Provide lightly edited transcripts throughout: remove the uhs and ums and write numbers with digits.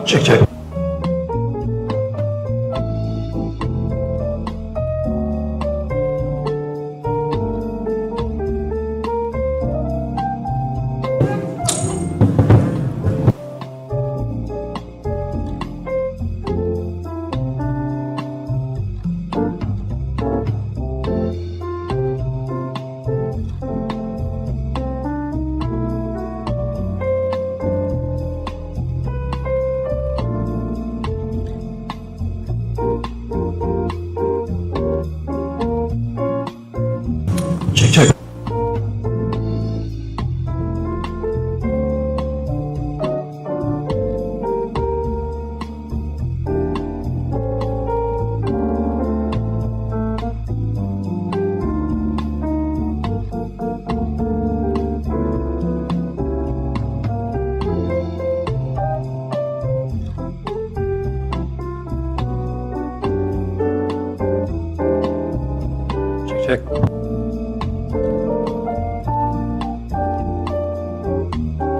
Çek çek. Çek çek.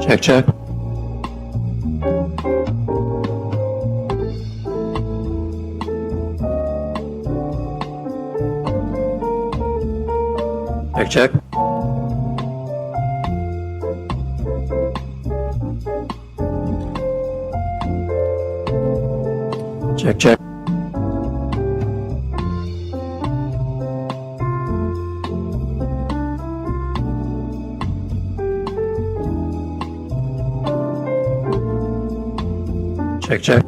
Çek çek. Çek çek. Çek çek. Çek çek. Çek çek.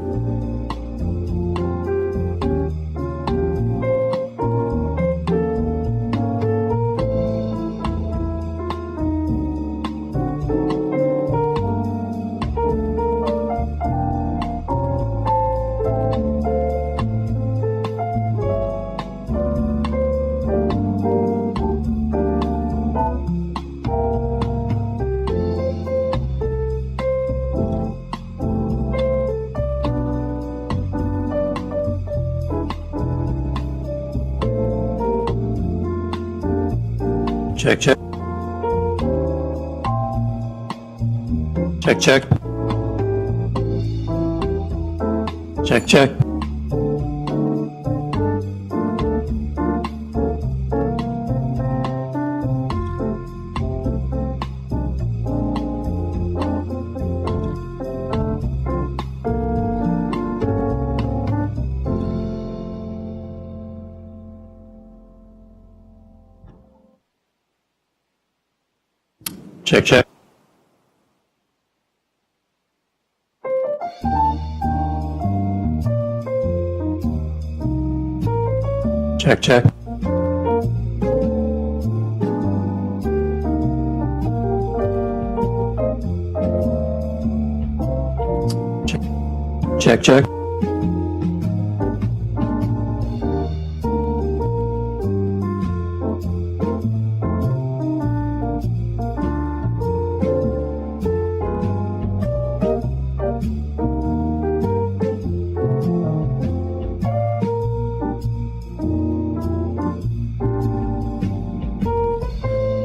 Çek çek. Çek çek. Çek çek. Çek çek. Çek çek. Çek çek.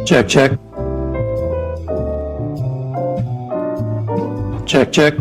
Çek çek. Çek çek.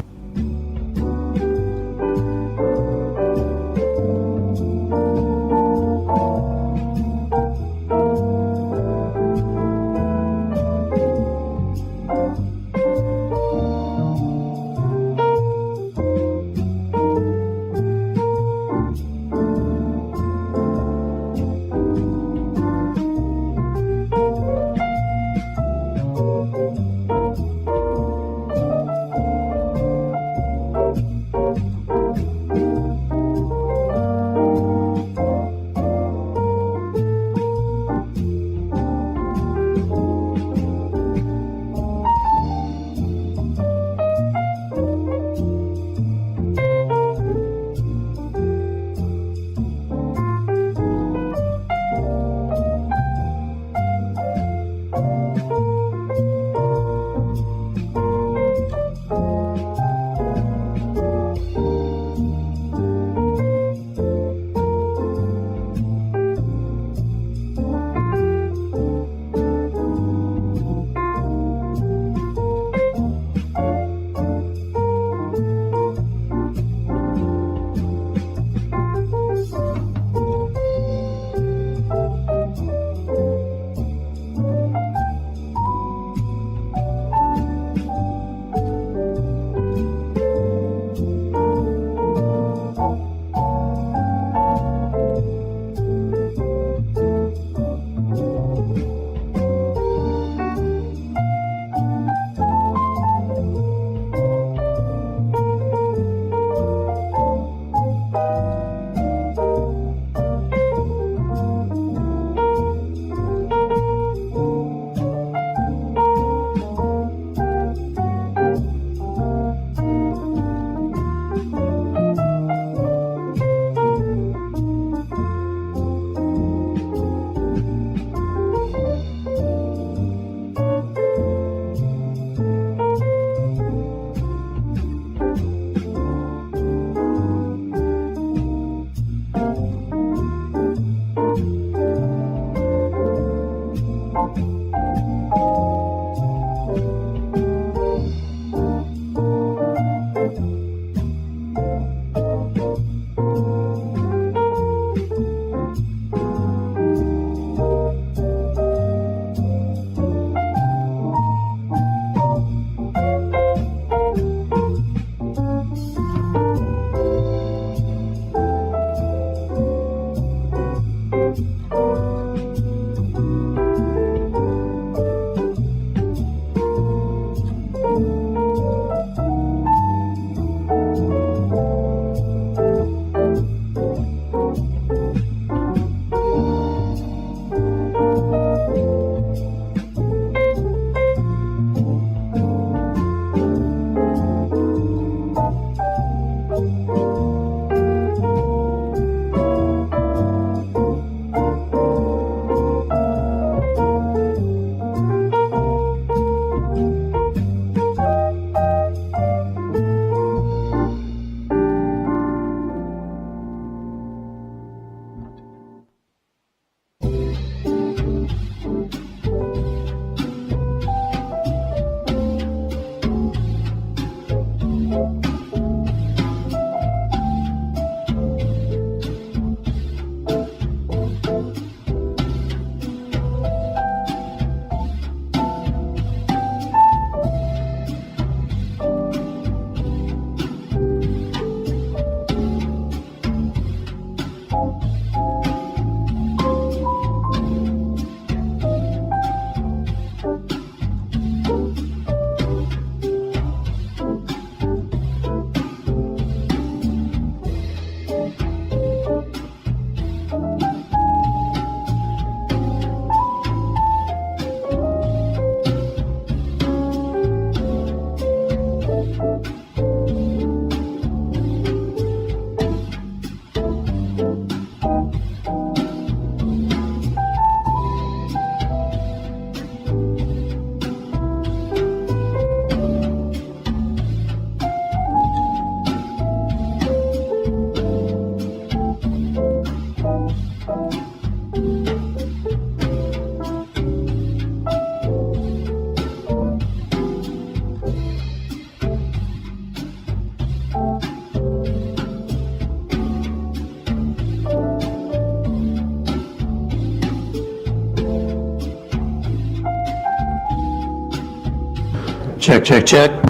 Check, check, check.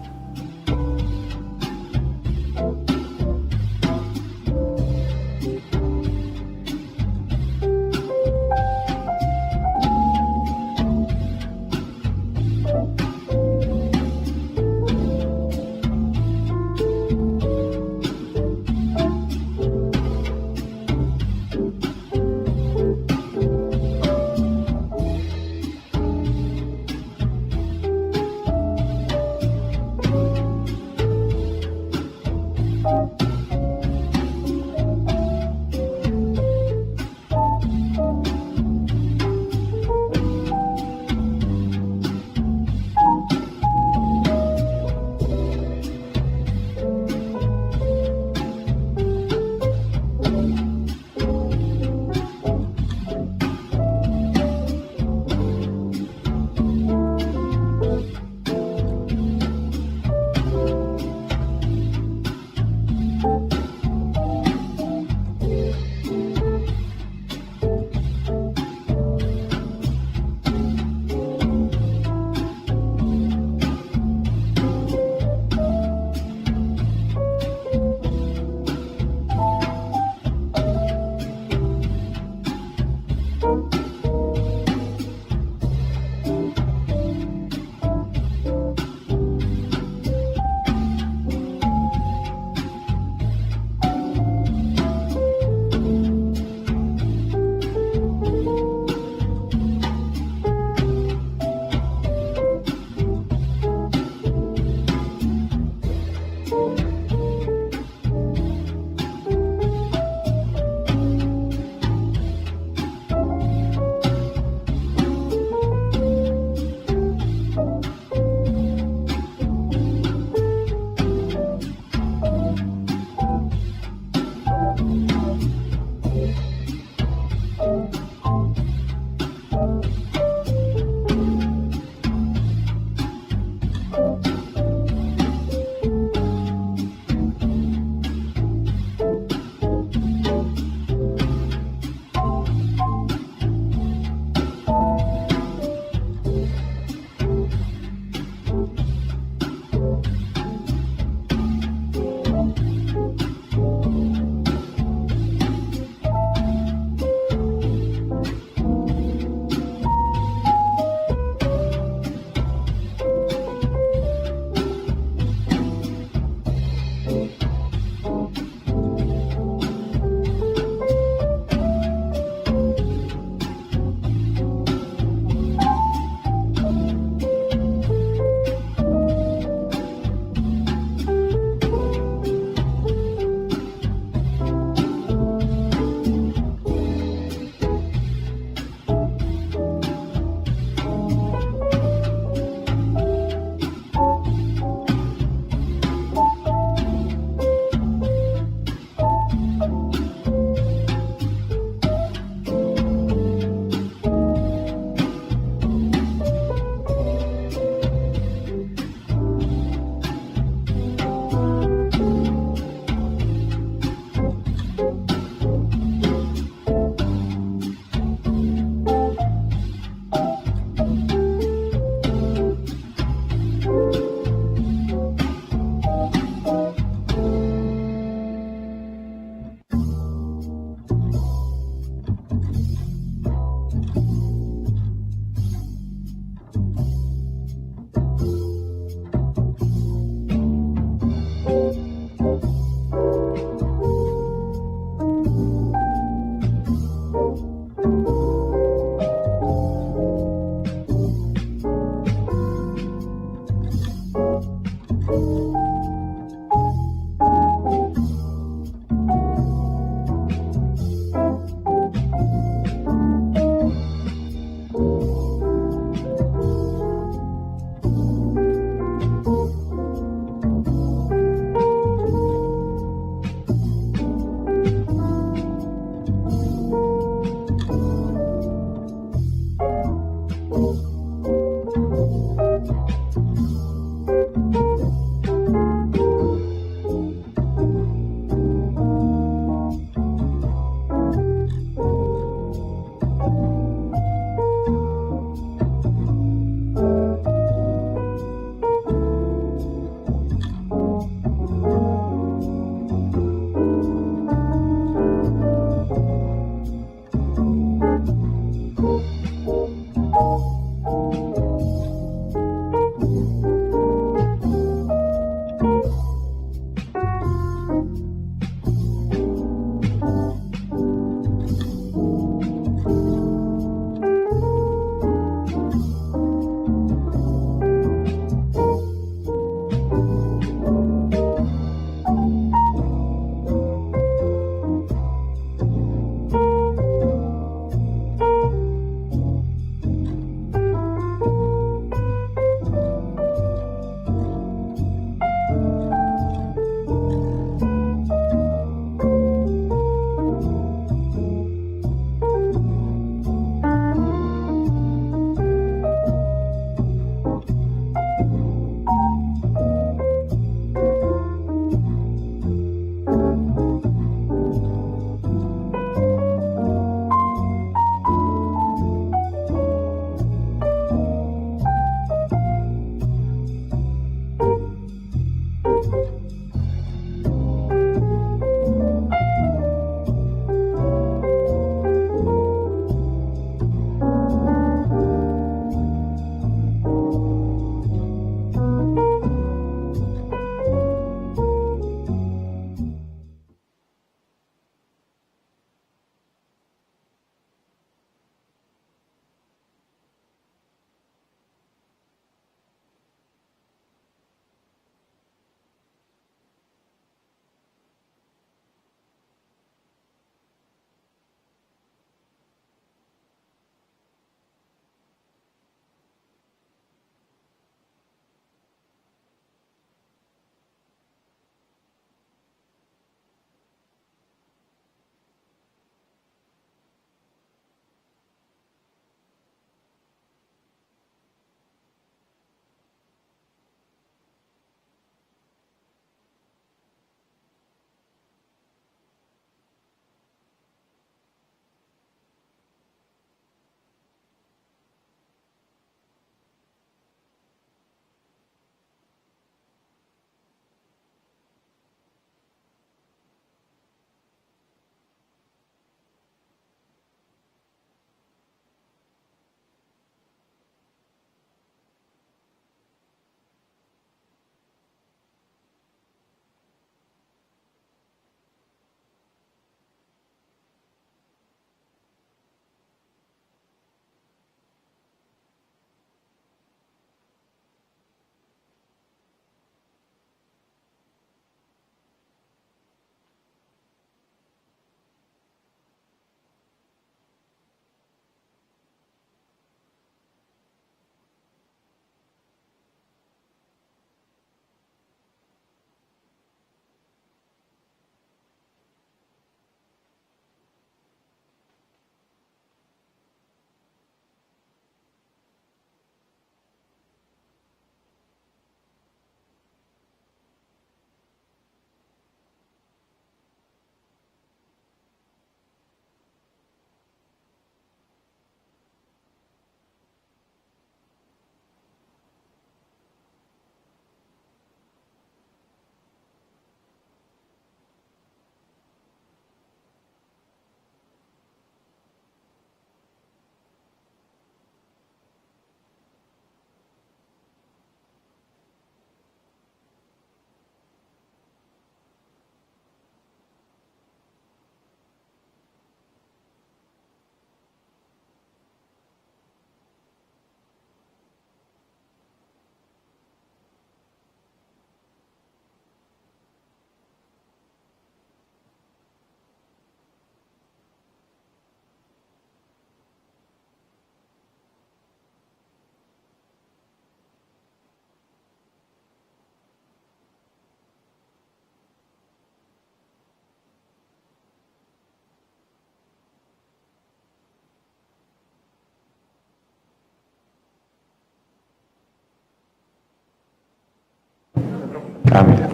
Ah, mira.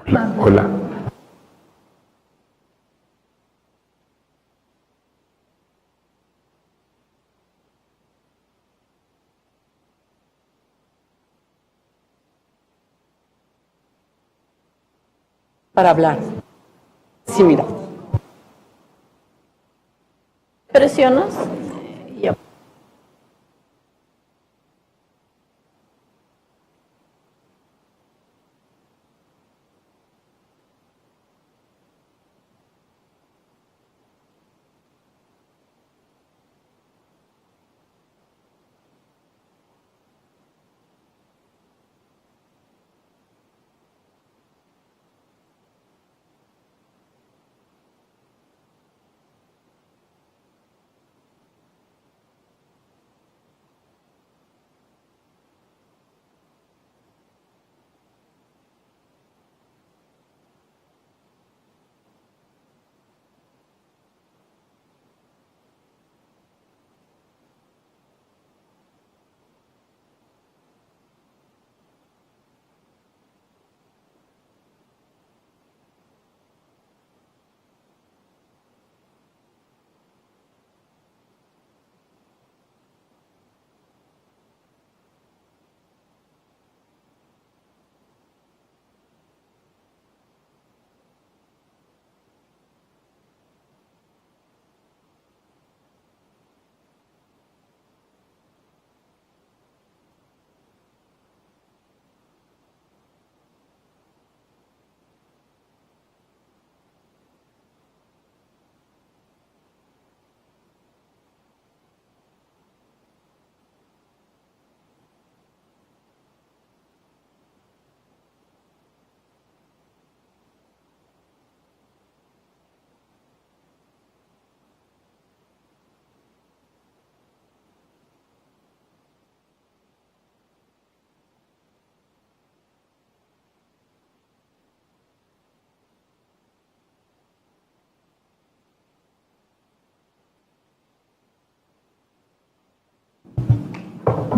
Hola. Hola. Para hablar. Sí, mira. Presionas y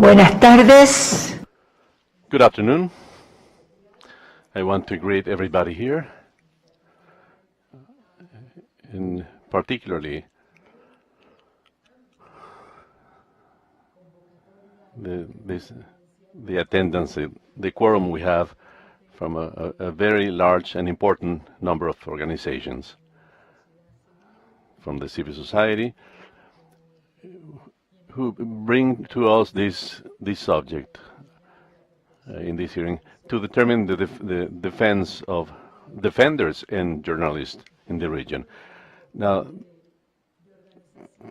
Buenas tardes. Good afternoon. I want to greet everybody here, and particularly the attendance, the quorum we have from a very large and important number of organizations from the civil society who bring to us this subject in this hearing to determine the defense of defenders and journalists in the region. Now,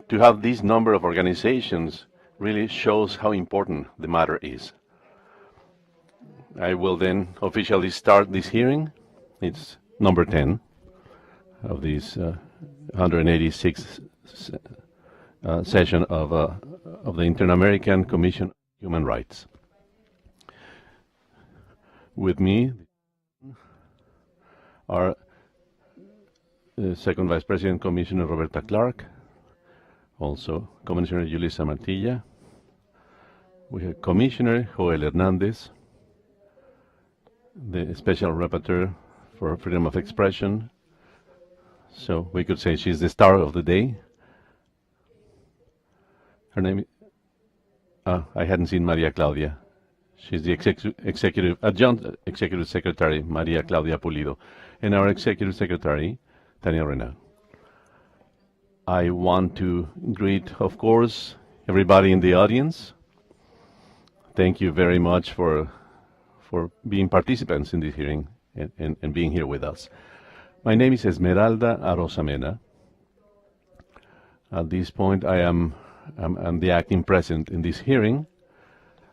to have this number of organizations really shows how important the matter is. I will then officially start this hearing. It's number 10 of this 186th session of the Inter-American Commission on Human Rights. With me are Second Vice President Commissioner Roberta Clark, also Commissioner Yulisa Martilla. We have Commissioner Joel Hernandez, the Special Rapporteur for Freedom of Expression. So we could say she's the star of the day. Her name, I hadn't seen Maria Claudia. She's the Adjunct Executive Secretary, Maria Claudia Pulido, and our Executive Secretary, Tania Renau. I want to greet, of course, everybody in the audience. Thank you very much for being participants in this hearing and being here with us. My name is Esmeralda Arosamena. At this point, I'm the acting president in this hearing.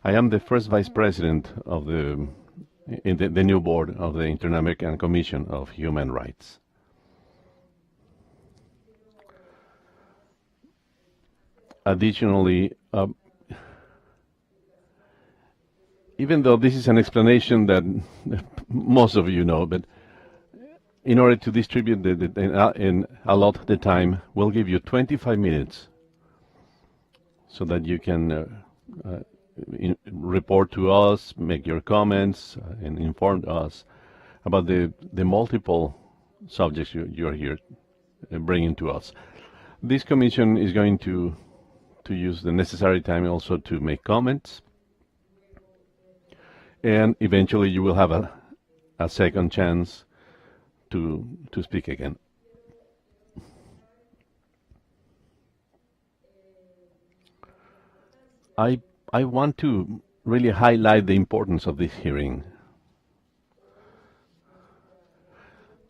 I am the first vice president of the new board of the Inter-American Commission of Human Rights. Additionally, even though this is an explanation that most of you know, but in order to distribute and allot the time, we'll give you 25 minutes so that you can report to us, make your comments, and inform us about the multiple subjects you're here bringing to us. This commission is going to use the necessary time also to make comments, and eventually you will have a second chance to speak again. I want to really highlight the importance of this hearing.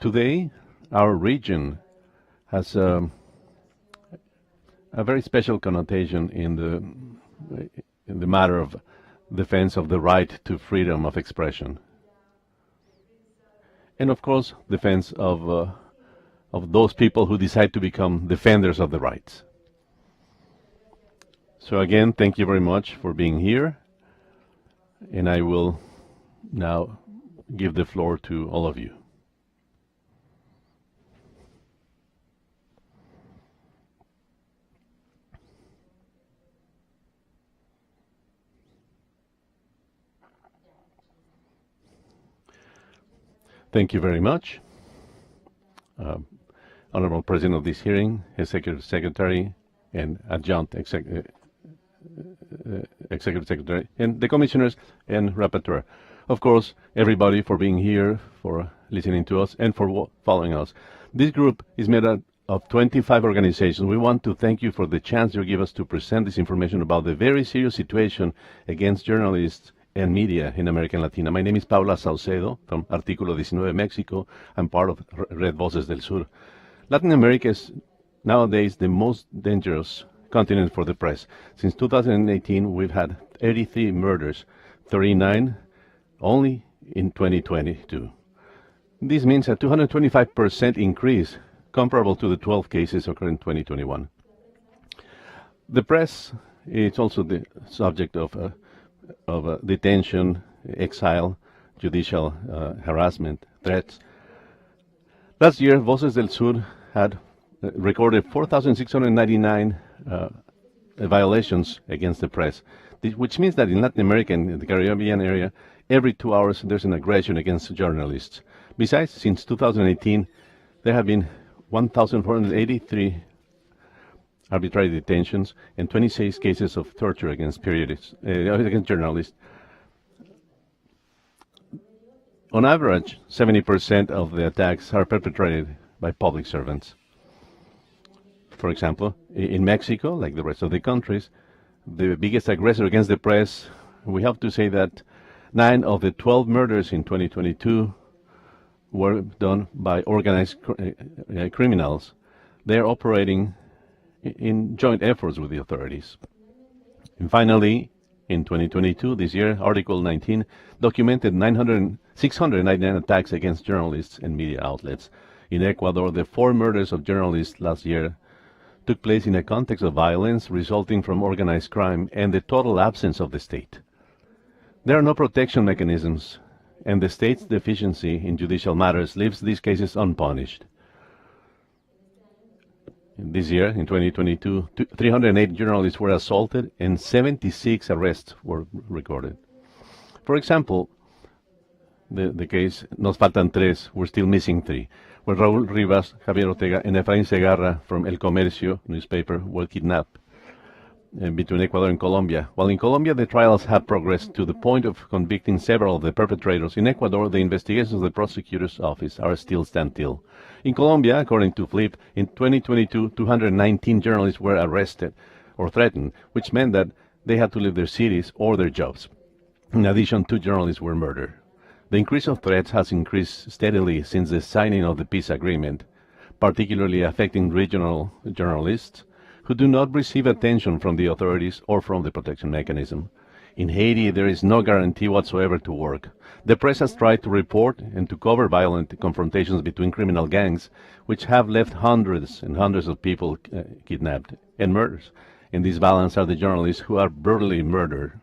Today, our region has a very special connotation in the matter of defense of the right to freedom of expression, and of course, defense of those people who decide to become defenders of the rights. So again, thank you very much for being here, and I will now give the floor to all of you. Thank you very much. Honorable President of this hearing, Executive Secretary and Adjunct Executive Secretary, and the Commissioners and Rapporteur. Of course, everybody for being here, for listening to us, and for following us. This group is made up of 25 organizations. We want to thank you for the chance you give us to present this information about the very serious situation against journalists and media in America and Latina. My name is Paula Saucedo from Artículo 19 Mexico. I'm part of Red Voces del Sur. Latin America is nowadays the most dangerous continent for the press. Since 2018, we've had 83 murders, 39 only in 2022. This means a 225% increase comparable to the 12 cases occurring in 2021. The press is also the subject of detention, exile, judicial harassment, threats. Last year, Voces del Sur had recorded 4,699 violations against the press, which means that in Latin America and in the Caribbean area, every 2 hours there's an aggression against journalists. Besides, since 2018, there have been 1,483 arbitrary detentions and 26 cases of torture against against journalists. On average, 70% of the attacks are perpetrated by public servants. For example, in Mexico, like the rest of the countries, the biggest aggressor against the press, we have to say that 9 of the 12 murders in 2022 were done by organized criminals. They are operating in joint efforts with the authorities. And finally, in 2022, this year, Article 19 documented 699 attacks against journalists and media outlets. In Ecuador, the 4 murders of journalists last year took place in a context of violence resulting from organized crime and the total absence of the state. There are no protection mechanisms, and the state's deficiency in judicial matters leaves these cases unpunished. This year, in 2022, 308 journalists were assaulted and 76 arrests were recorded. For example, the case Nos Faltan Tres, we're still missing 3, where Raúl Rivas, Javier Ortega, and Efraín Segarra from El Comercio newspaper were kidnapped between Ecuador and Colombia. While in Colombia, the trials have progressed to the point of convicting several of the perpetrators. In Ecuador, the investigations of the prosecutor's office are still standstill. In Colombia, according to Flip, in 2022, 219 journalists were arrested or threatened, which meant that they had to leave their cities or their jobs. In addition, 2 journalists were murdered. The increase of threats has increased steadily since the signing of the peace agreement, particularly affecting regional journalists who do not receive attention from the authorities or from the protection mechanism. In Haiti, there is no guarantee whatsoever to work. The press has tried to report and to cover violent confrontations between criminal gangs, which have left hundreds and hundreds of people kidnapped and murdered. In this balance are the journalists who are brutally murdered.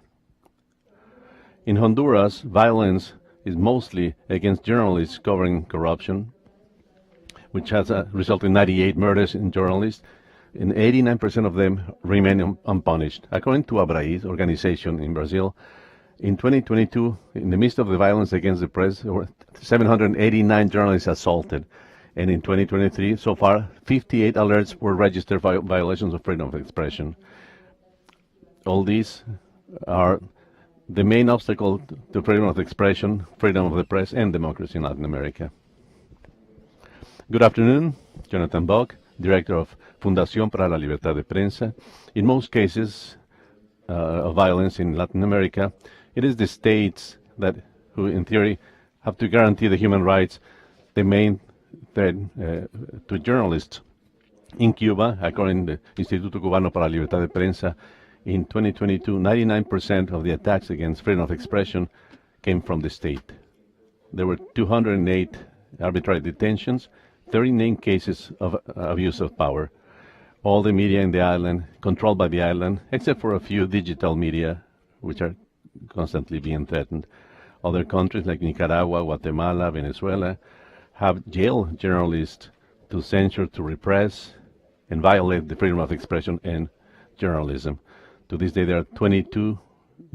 In Honduras, violence is mostly against journalists covering corruption, which has resulted in 98 murders in journalists. and 89% of them remain unpunished. According to Abraí's organization in Brazil, in 2022, in the midst of the violence against the press, there were 789 journalists assaulted. And in 2023, so far, 58 alerts were registered for violations of freedom of expression. All these are the main obstacle to freedom of expression, freedom of the press, and democracy in Latin America. Good afternoon, Jonathan Bock, Director of Fundación para la Libertad de Prensa. In most cases of violence in Latin America, it is the states who, in theory, have to guarantee the human rights, the main threat to journalists. In Cuba, according to the Instituto Cubano para la Libertad de Prensa, in 2022, 99% of the attacks against freedom of expression came from the state. There were 208 arbitrary detentions, 39 cases of abuse of power. All the media in the island, controlled by the island, except for a few digital media, which are constantly being threatened. Other countries like Nicaragua, Guatemala, Venezuela, have jailed journalists to censure, to repress, and violate the freedom of expression and journalism. To this day, there are 22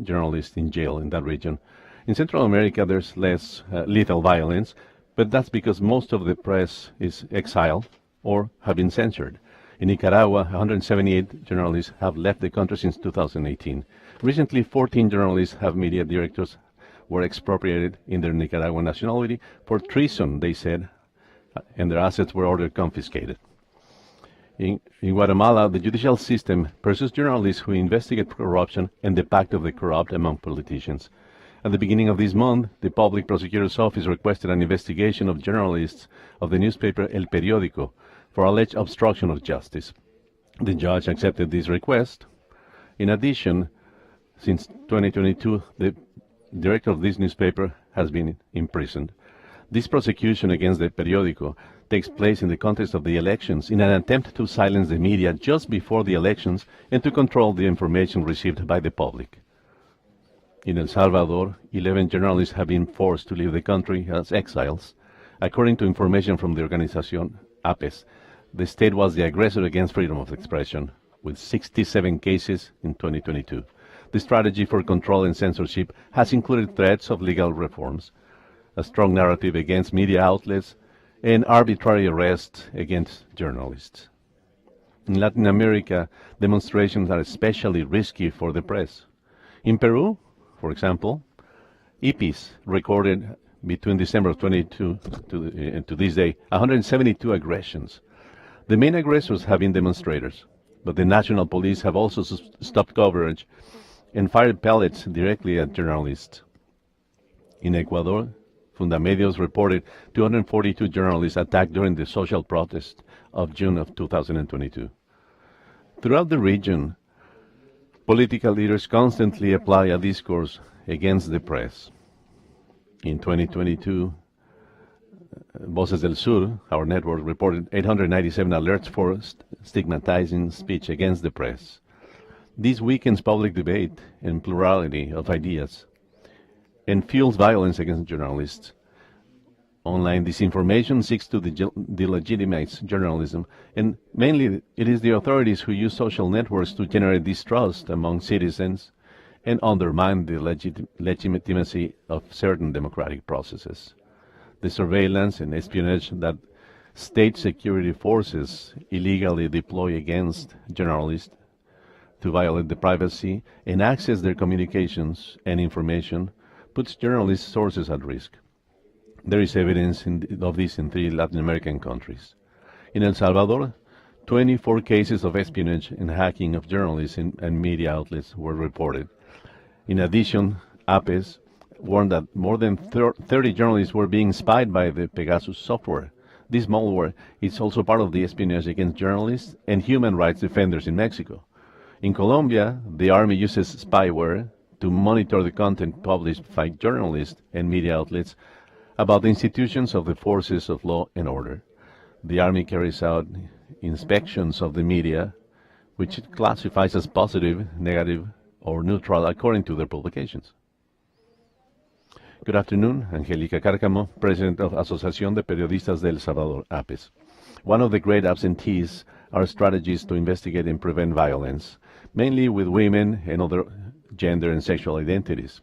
journalists in jail in that region. In Central America, there's less lethal violence, but that's because most of the press is exiled or have been censored. In Nicaragua, 178 journalists have left the country since 2018. Recently, 14 journalists have media directors were expropriated in their Nicaraguan nationality for treason, they said, and their assets were ordered confiscated. In Guatemala, the judicial system pursues journalists who investigate corruption and the pact of the corrupt among politicians. At the beginning of this month, the Public Prosecutor's Office requested an investigation of journalists of the newspaper El Periódico for alleged obstruction of justice. The judge accepted this request. In addition, since 2022, the director of this newspaper has been imprisoned. This prosecution against the Periódico takes place in the context of the elections in an attempt to silence the media just before the elections and to control the information received by the public. In El Salvador, 11 journalists have been forced to leave the country as exiles. According to information from the organization APES, the state was the aggressor against freedom of expression, with 67 cases in 2022. The strategy for control and censorship has included threats of legal reforms, a strong narrative against media outlets, and arbitrary arrests against journalists. In Latin America, demonstrations are especially risky for the press. In Peru, for example, EPIs recorded between December of 22 to this day 172 aggressions. The main aggressors have been demonstrators, but the national police have also stopped coverage and fired pellets directly at journalists. In Ecuador, Fundamedios reported 242 journalists attacked during the social protest of June of 2022. Throughout the region, political leaders constantly apply a discourse against the press. In 2022, Voces del Sur, our network, reported 897 alerts for stigmatizing speech against the press. This weakens public debate and plurality of ideas and fuels violence against journalists. Online disinformation seeks to delegitimize journalism, and mainly it is the authorities who use social networks to generate distrust among citizens and undermine the legitimacy of certain democratic processes. The surveillance and espionage that state security forces illegally deploy against journalists to violate the privacy and access their communications and information puts journalists' sources at risk. There is evidence of this in 3 Latin American countries. In El Salvador, 24 cases of espionage and hacking of journalists and media outlets were reported. In addition, APES warned that more than 30 journalists were being spied by the Pegasus software. This malware is also part of the espionage against journalists and human rights defenders in Mexico. In Colombia, the army uses spyware to monitor the content published by journalists and media outlets about the institutions of the forces of law and order. The army carries out inspections of the media, which it classifies as positive, negative, or neutral according to their publications. Good afternoon, Angélica Cárcamo, President of Asociación de Periodistas de El Salvador, APES. One of the great absentees are strategies to investigate and prevent violence, mainly with women and other gender and sexual identities,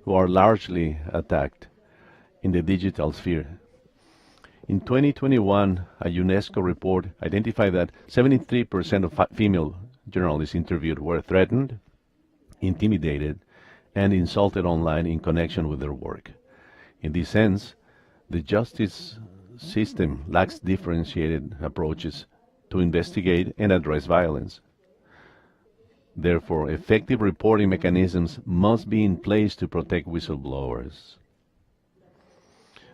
who are largely attacked in the digital sphere. In 2021, a UNESCO report identified that 73% of female journalists interviewed were threatened, intimidated, and insulted online in connection with their work. In this sense, the justice system lacks differentiated approaches to investigate and address violence. Therefore, effective reporting mechanisms must be in place to protect whistleblowers.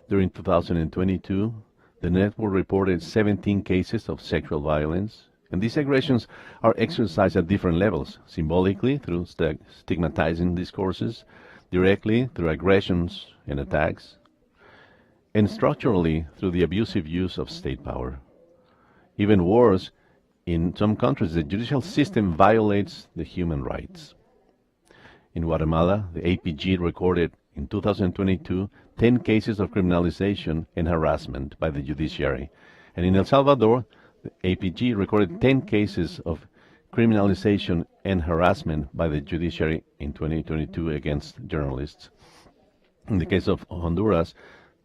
During 2022, the network reported 17 cases of sexual violence, and these aggressions are exercised at different levels, symbolically through stigmatizing discourses, directly through aggressions and attacks, and structurally through the abusive use of state power. Even worse, in some countries, the judicial system violates the human rights. In Guatemala, the APG recorded in 2022 10 cases of criminalization and harassment by the judiciary. And in El Salvador, the APG recorded 10 cases of criminalization and harassment by the judiciary in 2022 against journalists. In the case of Honduras,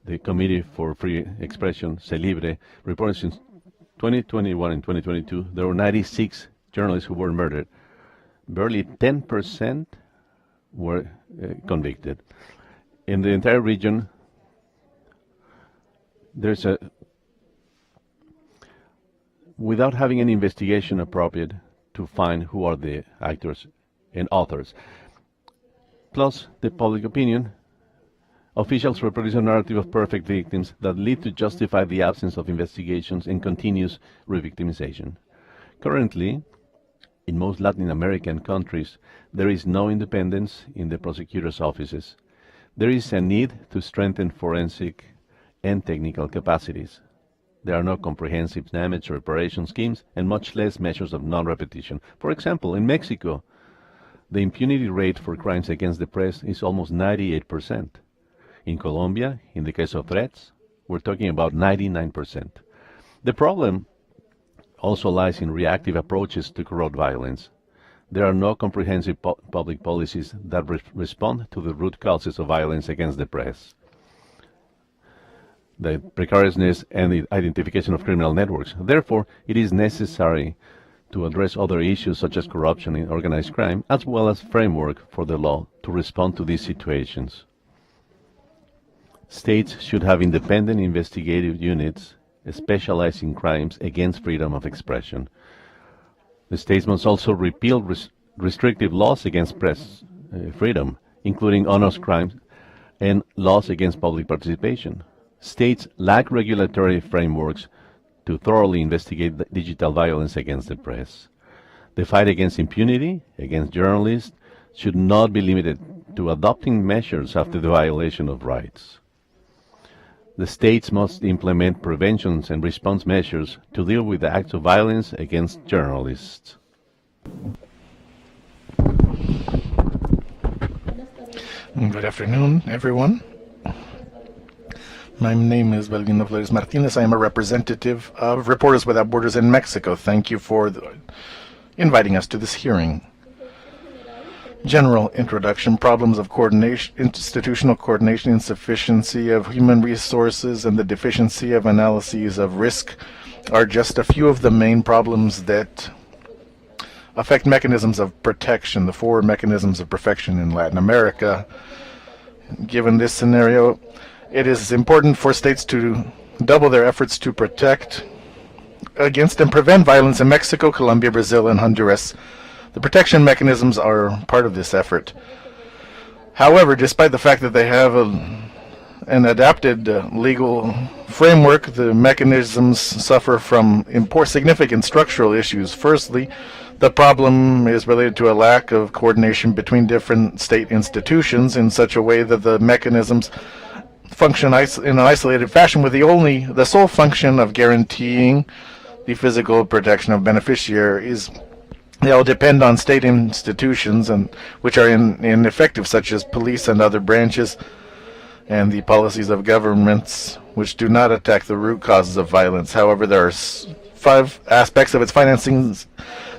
the Committee for Free Expression, CELIBRE, reported since 2021 and 2022, there were 96 journalists who were murdered. Barely 10% were convicted. In the entire region, without having an investigation appropriate to find who are the actors and authors, plus the public opinion, officials reproduce a narrative of perfect victims that lead to justify the absence of investigations and continuous re-victimization. Currently, in most Latin American countries, there is no independence in the prosecutors' offices. There is a need to strengthen forensic and technical capacities. There are no comprehensive damage reparation schemes and much less measures of non-repetition. For example, in Mexico, the impunity rate for crimes against the press is almost 98%. In Colombia, in the case of threats, we're talking about 99%. The problem also lies in reactive approaches to corrupt violence. There are no comprehensive public policies that respond to the root causes of violence against the press. The precariousness and the identification of criminal networks. Therefore, it is necessary to address other issues such as corruption and organized crime, as well as framework for the law to respond to these situations. States should have independent investigative units specialized in crimes against freedom of expression. The states must also repeal restrictive laws against press freedom, including honors crimes and laws against public participation. States lack regulatory frameworks to thoroughly investigate the digital violence against the press. The fight against impunity against journalists should not be limited to adopting measures after the violation of rights. The states must implement preventions and response measures to deal with the acts of violence against journalists. Good afternoon, everyone. My name is Belvino Flores Martinez. I am a representative of Reporters Without Borders in Mexico. Thank you for inviting us to this hearing. General introduction: problems of coordination, institutional coordination, insufficiency of human resources, and the deficiency of analyses of risk are just a few of the main problems that affect mechanisms of protection, the four mechanisms of perfection in Latin America. Given this scenario, it is important for states to double their efforts to protect against and prevent violence in Mexico, Colombia, Brazil, and Honduras. The protection mechanisms are part of this effort. However, despite the fact that they have an adapted legal framework, the mechanisms suffer from significant structural issues. Firstly, the problem is related to a lack of coordination between different state institutions in such a way that the mechanisms function in an isolated fashion with the sole function of guaranteeing the physical protection of beneficiaries. They all depend on state institutions which are ineffective, such as police and other branches, and the policies of governments which do not attack the root causes of violence. However, there are 5 aspects of its financings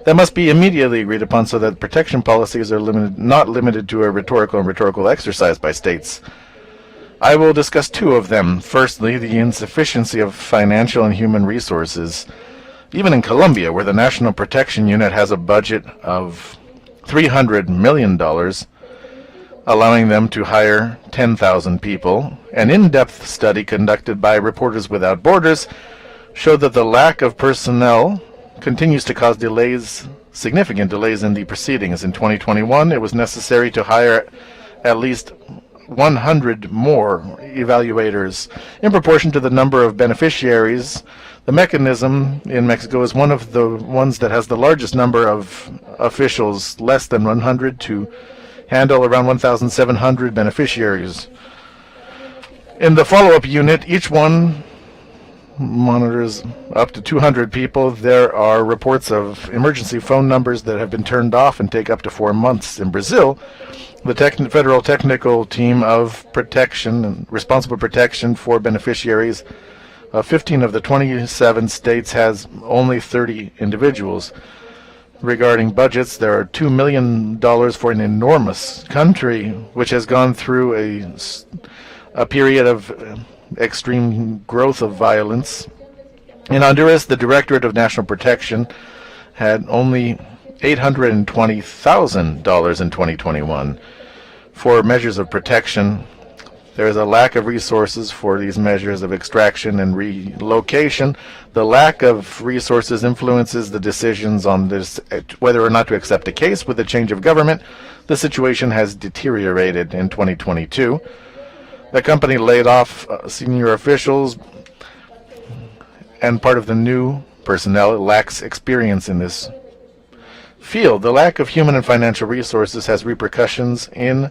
that must be immediately agreed upon so that protection policies are not limited to a rhetorical exercise by states. I will discuss 2 of them. Firstly, the insufficiency of financial and human resources. Even in Colombia, where the National Protection Unit has a budget of $300 million, allowing them to hire 10,000 people, an in-depth study conducted by Reporters Without Borders showed that the lack of personnel continues to cause significant delays in the proceedings. In 2021, it was necessary to hire at least 100 more evaluators. In proportion to the number of beneficiaries, the mechanism in Mexico is one of the ones that has the largest number of officials, less than 100, to handle around 1,700 beneficiaries. In the follow-up unit, each one monitors up to 200 people. There are reports of emergency phone numbers that have been turned off and take up to 4 months. In Brazil, the federal technical team of protection and responsible protection for beneficiaries, 15 of the 27 states has only 30 individuals. Regarding budgets, there are $2 million for an enormous country which has gone through a period of extreme growth of violence. In Honduras, the Directorate of National Protection had only $820,000 in 2021 for measures of protection. There is a lack of resources for these measures of extraction and relocation. The lack of resources influences the decisions on this, whether or not to accept a case. With the change of government, the situation has deteriorated in 2022. The company laid off senior officials, and part of the new personnel lacks experience in this field. The lack of human and financial resources has repercussions in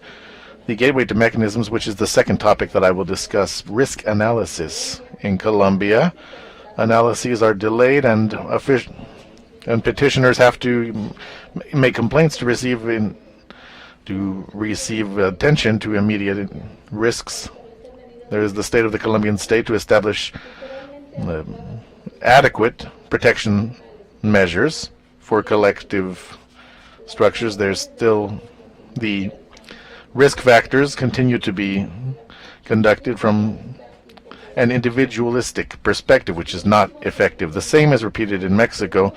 the gateway to mechanisms, which is the second topic that I will discuss. Risk analysis. In Colombia, analyses are delayed and petitioners have to make complaints to receive attention to immediate risks. There is the state of the Colombian state to establish adequate protection measures for collective structures. There's still the risk factors continue to be conducted from an individualistic perspective, which is not effective. The same is repeated in Mexico,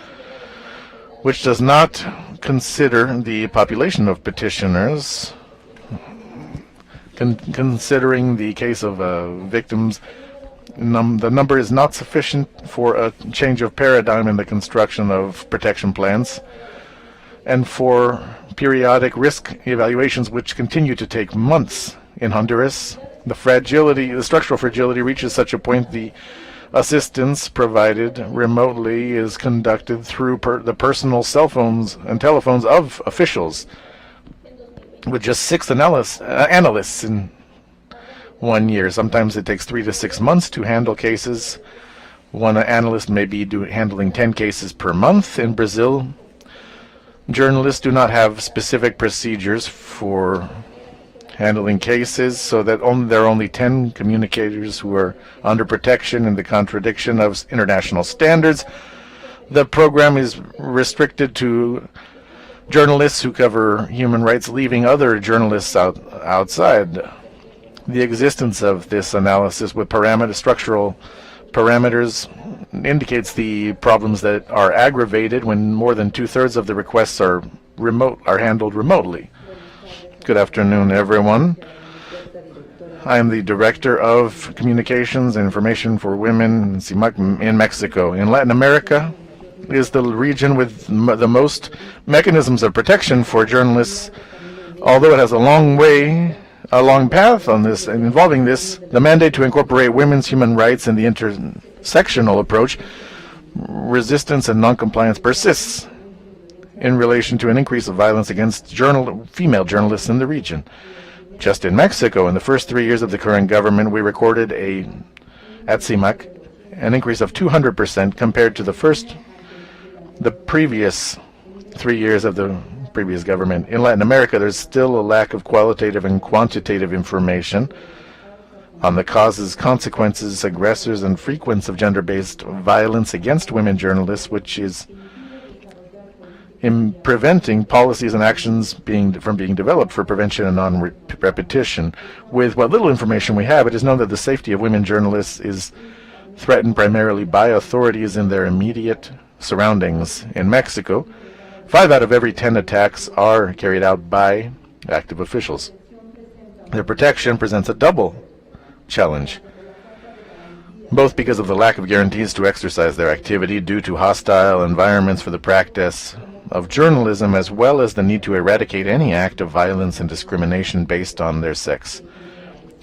which does not consider the population of petitioners. Considering the case of victims, the number is not sufficient for a change of paradigm in the construction of protection plans and for periodic risk evaluations, which continue to take months. In Honduras, the structural fragility reaches such a point the assistance provided remotely is conducted through the personal cell phones and telephones of officials, with just 6 analysts in 1 year. Sometimes it takes 3 to 6 months to handle cases. One analyst may be handling 10 cases per month. In Brazil, journalists do not have specific procedures for handling cases, so that there are only 10 communicators who are under protection in the contradiction of international standards. The program is restricted to journalists who cover human rights, leaving other journalists outside. The existence of this analysis with structural parameters indicates the problems that are aggravated when more than 2/3 of the requests are handled remotely. Good afternoon, everyone. I am the Director of Communications and Information for Women in CIMAC in Mexico. In Latin America is the region with the most mechanisms of protection for journalists. Although it has a long path on this involving this, the mandate to incorporate women's human rights in the intersectional approach, resistance and non-compliance persists in relation to an increase of violence against female journalists in the region. Just in Mexico, in the first 3 years of the current government, we recorded at CIMAC an increase of 200% compared to the previous 3 years of the previous government. In Latin America, there's still a lack of qualitative and quantitative information. on the causes, consequences, aggressors, and frequency of gender-based violence against women journalists, which is in preventing policies and actions from being developed for prevention and non-repetition. With what little information we have, it is known that the safety of women journalists is threatened primarily by authorities in their immediate surroundings. In Mexico, 5 out of every 10 attacks are carried out by active officials. Their protection presents a double challenge, both because of the lack of guarantees to exercise their activity due to hostile environments for the practice of journalism, as well as the need to eradicate any act of violence and discrimination based on their sex,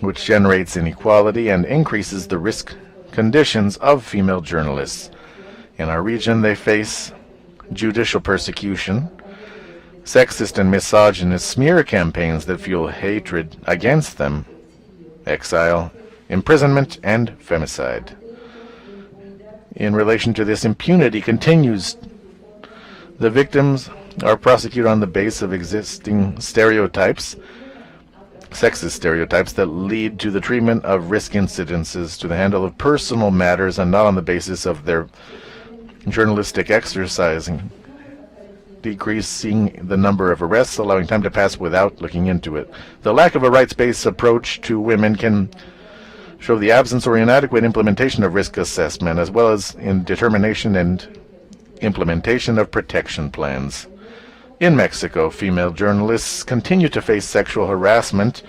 which generates inequality and increases the risk conditions of female journalists. In our region, they face judicial persecution, sexist and misogynist smear campaigns that fuel hatred against them, exile, imprisonment, and femicide. In relation to this, impunity continues. The victims are prosecuted on the basis of existing stereotypes, sexist stereotypes that lead to the treatment of risk incidences, to the handle of personal matters, and not on the basis of their journalistic exercising, decreasing the number of arrests, allowing time to pass without looking into it. The lack of a rights-based approach to women can show the absence or inadequate implementation of risk assessment, as well as in determination and implementation of protection plans. In Mexico, female journalists continue to face sexual harassment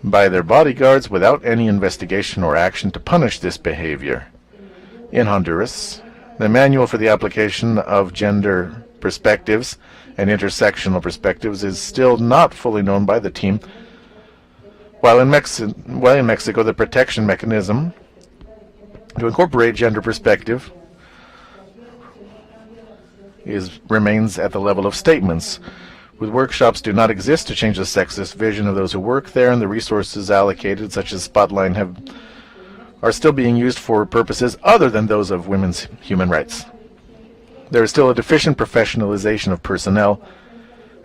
by their bodyguards without any investigation or action to punish this behavior. In Honduras, the manual for the application of gender perspectives and intersectional perspectives is still not fully known by the team, while in Mexico, the protection mechanism to incorporate gender perspective remains at the level of statements. With workshops do not exist to change the sexist vision of those who work there, and the resources allocated, such as Spotlight, are still being used for purposes other than those of women's human rights. There is still a deficient professionalization of personnel,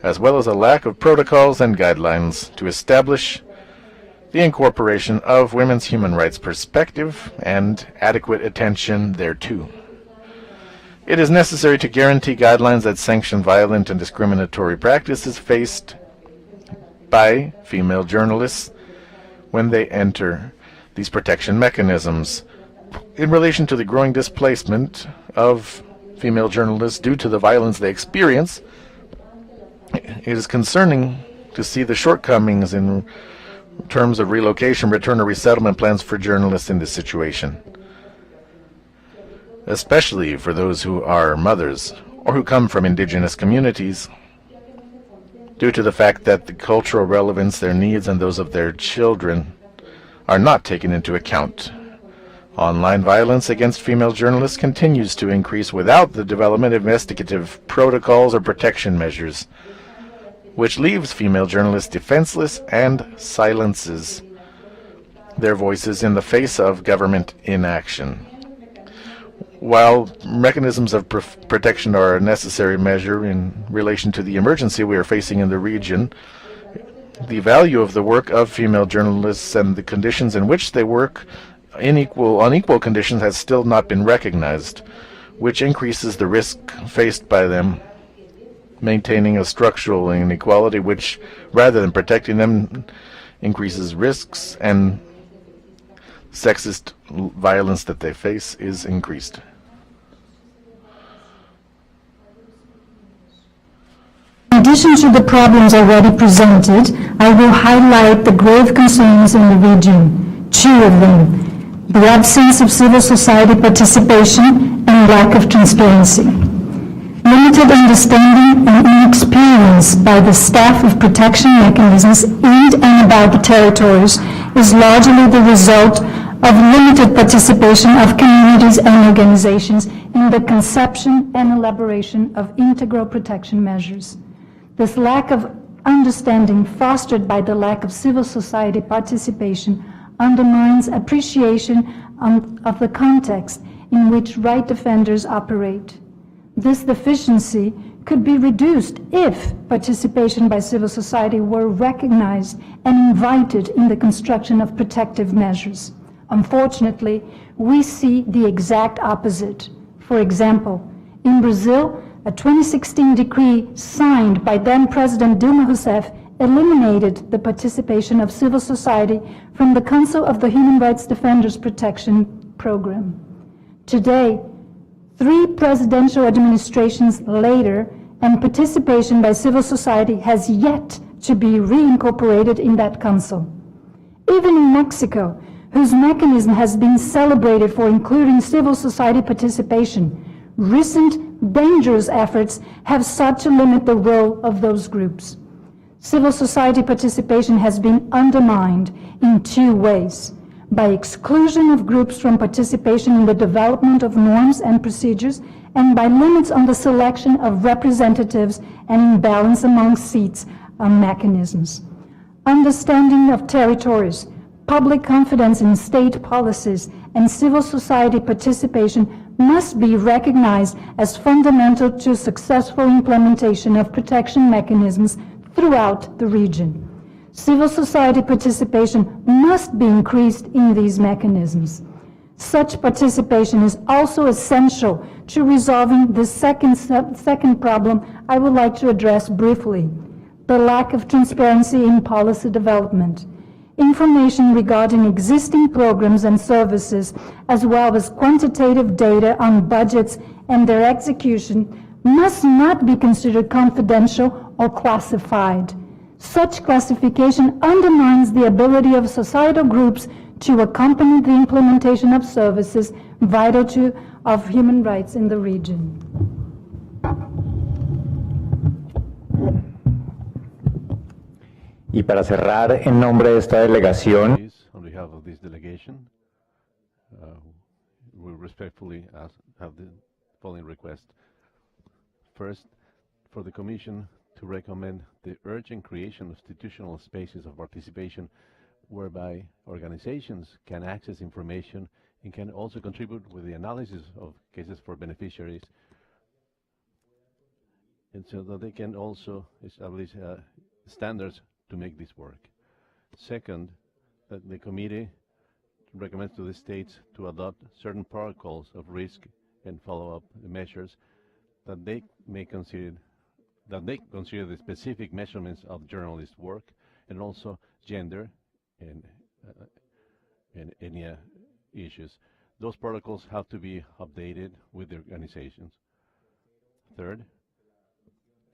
as well as a lack of protocols and guidelines to establish the incorporation of women's human rights perspective and adequate attention thereto. It is necessary to guarantee guidelines that sanction violent and discriminatory practices faced by female journalists when they enter these protection mechanisms. In relation to the growing displacement of female journalists due to the violence they experience, it is concerning to see the shortcomings in terms of relocation, return, or resettlement plans for journalists in this situation, especially for those who are mothers or who come from indigenous communities, due to the fact that the cultural relevance, their needs, and those of their children are not taken into account. Online violence against female journalists continues to increase without the development of investigative protocols or protection measures, which leaves female journalists defenseless and silences their voices in the face of government inaction. While mechanisms of protection are a necessary measure in relation to the emergency we are facing in the region, the value of the work of female journalists and the conditions in which they work on equal conditions has still not been recognized, which increases the risk faced by them, maintaining a structural inequality which, rather than protecting them, increases risks, and sexist violence that they face is increased. In addition to the problems already presented, I will highlight the grave concerns in the region, 2 of them: the absence of civil society participation and lack of transparency. Limited understanding and inexperience by the staff of protection mechanisms in and about the territories is largely the result of limited participation of communities and organizations in the conception and elaboration of integral protection measures. This lack of understanding, fostered by the lack of civil society participation, undermines appreciation of the context in which right defenders operate. This deficiency could be reduced if participation by civil society were recognized and invited in the construction of protective measures. Unfortunately, we see the exact opposite. For example, in Brazil, a 2016 decree signed by then-President Dilma Rousseff eliminated the participation of civil society from the Council of the Human Rights Defenders Protection Program. Today, 3 presidential administrations later, and participation by civil society has yet to be reincorporated in that council. Even in Mexico, whose mechanism has been celebrated for including civil society participation, recent dangerous efforts have sought to limit the role of those groups. Civil society participation has been undermined in 2 ways: by exclusion of groups from participation in the development of norms and procedures, and by limits on the selection of representatives and imbalance among seats and mechanisms. Understanding of territories, public confidence in state policies, and civil society participation must be recognized as fundamental to successful implementation of protection mechanisms throughout the region. Civil society participation must be increased in these mechanisms. Such participation is also essential to resolving the second problem I would like to address briefly: the lack of transparency in policy development. Information regarding existing programs and services, as well as quantitative data on budgets and their execution, must not be considered confidential or classified. Such classification undermines the ability of societal groups to accompany the implementation of services vital of human rights in the region. Y para cerrar, en nombre de esta delegación, Please, on behalf of this delegation, we respectfully have the following request. First, for the Commission to recommend the urgent creation of institutional spaces of participation whereby organizations can access information and can also contribute with the analysis of cases for beneficiaries, and so that they can also establish standards to make this work. Second, that the committee recommends to the states to adopt certain protocols of risk and follow-up measures that they consider the specific measurements of journalist work, and also gender and any issues. Those protocols have to be updated with the organizations. Third,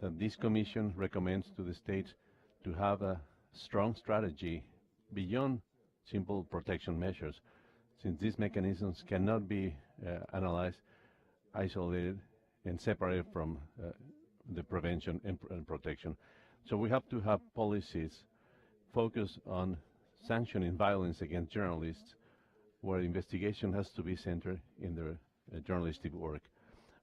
that this commission recommends to the states to have a strong strategy beyond simple protection measures, since these mechanisms cannot be analyzed, isolated, and separated from the prevention and protection. So we have to have policies focused on sanctioning violence against journalists, where investigation has to be centered in their journalistic work.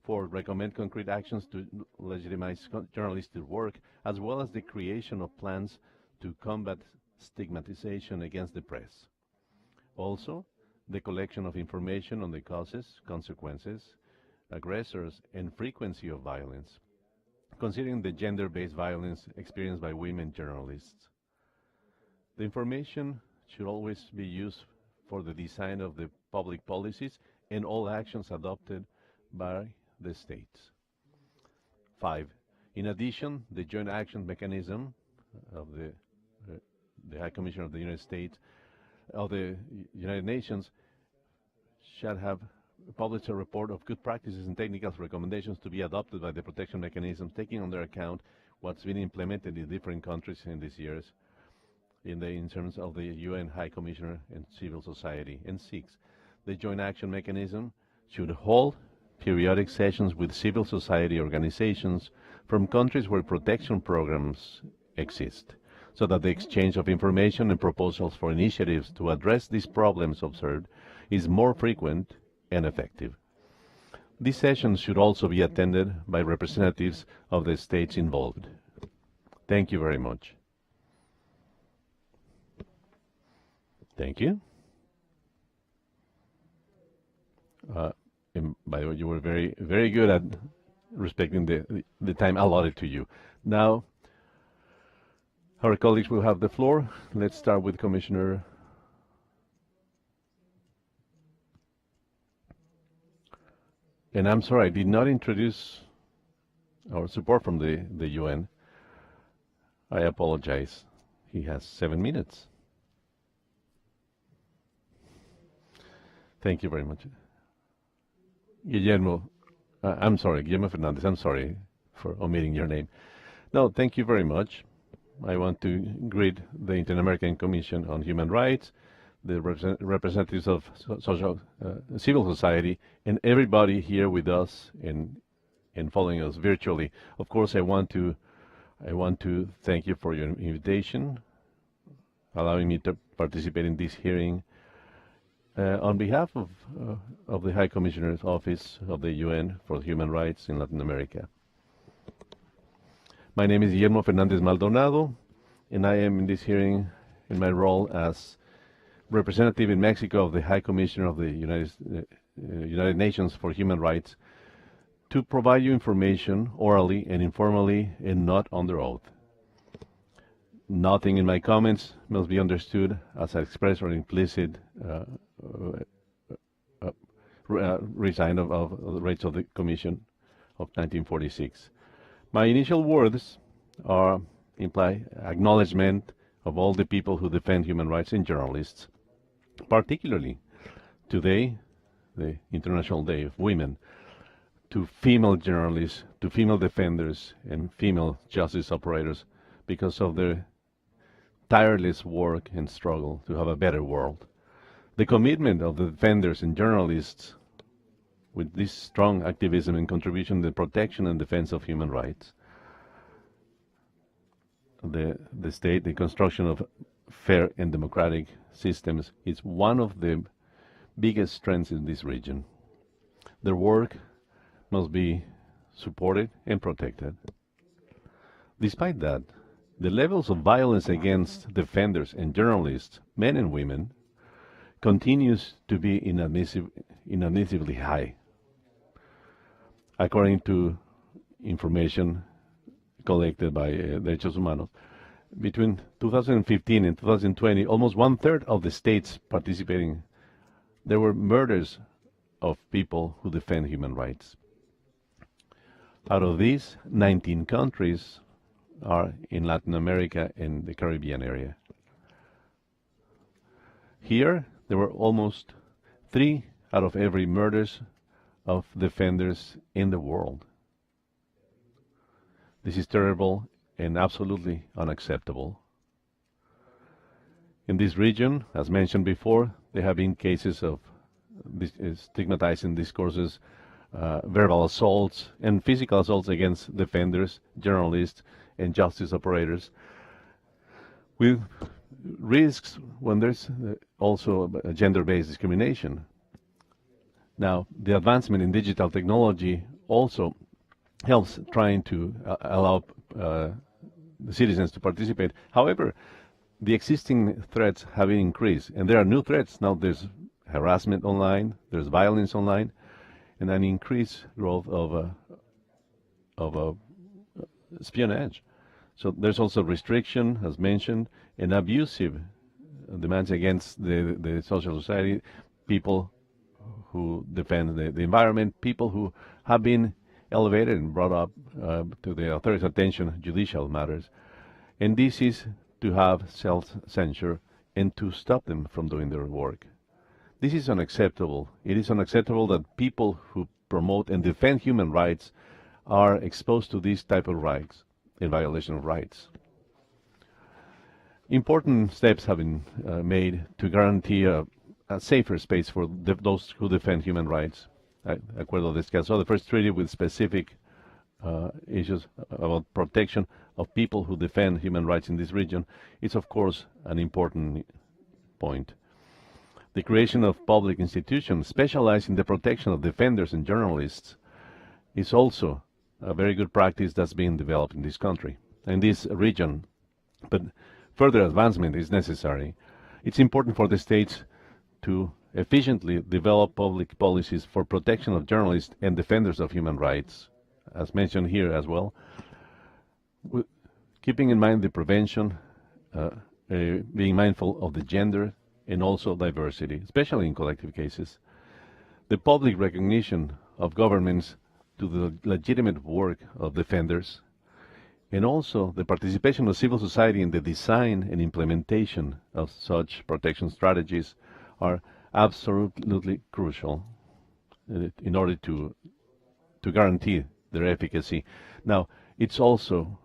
4, recommend concrete actions to legitimize journalistic work, as well as the creation of plans to combat stigmatization against the press. Also, the collection of information on the causes, consequences, aggressors, and frequency of violence, considering the gender-based violence experienced by women journalists. The information should always be used for the design of the public policies and all actions adopted by the states. 5, in addition, the joint action mechanism of the High Commissioner of the United States, of the United Nations, shall have published a report of good practices and technical recommendations to be adopted by the protection mechanism, taking under account what's been implemented in different countries in these years in terms of the UN High Commissioner and civil society. And 6, the joint action mechanism should hold periodic sessions with civil society organizations from countries where protection programs exist, so that the exchange of information and proposals for initiatives to address these problems observed is more frequent and effective. These sessions should also be attended by representatives of the states involved. Thank you very much. Thank you. And by the way, you were very good at respecting the time allotted to you. Now, our colleagues will have the floor. Let's start with Commissioner. And I'm sorry, I did not introduce our support from the UN. I apologize. He has 7 minutes. Thank you very much. Guillermo, I'm sorry, Guillermo Fernandez, I'm sorry for omitting your name. No, thank you very much. I want to greet the Inter-American Commission on Human Rights, the representatives of civil society, and everybody here with us and following us virtually. Of course, I want to thank you for your invitation, allowing me to participate in this hearing on behalf of the High Commissioner's Office of the UN for Human Rights in Latin America. My name is Guillermo Fernandez Maldonado, and I am in this hearing in my role as representative in Mexico of the High Commissioner of the United Nations for Human Rights to provide you information orally and informally and not under oath. Nothing in my comments must be understood as an express or implicit resign of the rights of the Commission of 1946. My initial words imply acknowledgement of all the people who defend human rights and journalists, particularly today, the International Day of Women, to female journalists, to female defenders, and female justice operators because of their tireless work and struggle to have a better world. The commitment of the defenders and journalists with this strong activism and contribution to the protection and defense of human rights. The construction of fair and democratic systems is one of the biggest strengths in this region. Their work must be supported and protected. Despite that, the levels of violence against defenders and journalists, men and women, continues to be inadmissibly high. According to information collected by Derechos Humanos, between 2015 and 2020, almost 1/3 of the states participating, there were murders of people who defend human rights. Out of these, 19 countries are in Latin America and the Caribbean area. Here, there were almost 3 out of every murders of defenders in the world. This is terrible and absolutely unacceptable. In this region, as mentioned before, there have been cases of stigmatizing discourses, verbal assaults, and physical assaults against defenders, journalists, and justice operators, with risks when there's also gender-based discrimination. Now, the advancement in digital technology also helps trying to allow the citizens to participate. However, the existing threats have increased, and there are new threats. Now there's harassment online, there's violence online, and an increased growth of espionage. So there's also restriction, as mentioned, and abusive demands against the social society, people who defend the environment, people who have been elevated and brought up to the authorities' attention, judicial matters. And this is to have self-censure and to stop them from doing their work. This is unacceptable. It is unacceptable that people who promote and defend human rights are exposed to these type of rights, in violation of rights. Important steps have been made to guarantee a safer space for those who defend human rights. Acuerdo Descanso, the first treaty with specific issues about protection of people who defend human rights in this region is, of course, an important point. The creation of public institutions specialized in the protection of defenders and journalists is also a very good practice that's being developed in this country, in this region. But further advancement is necessary. It's important for the states to efficiently develop public policies for protection of journalists and defenders of human rights, as mentioned here as well, keeping in mind the prevention, being mindful of the gender and also diversity, especially in collective cases, the public recognition of governments to the legitimate work of defenders, and also the participation of civil society in the design and implementation of such protection strategies are absolutely crucial in order to guarantee their efficacy. Now, it's also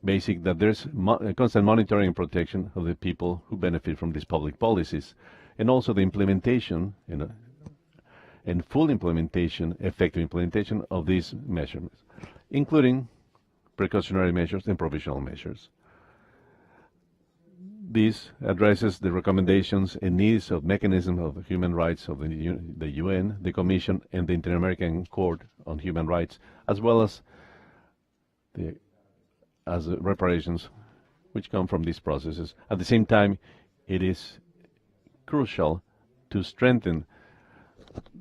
basic that there's constant monitoring and protection of the people who benefit from these public policies, and also the implementation and full implementation, effective implementation of these measurements, including precautionary measures and provisional measures. This addresses the recommendations and needs of mechanisms of human rights of the UN, the Commission, and the Inter-American Court on Human Rights, as well as the reparations which come from these processes. At the same time, it is crucial to strengthen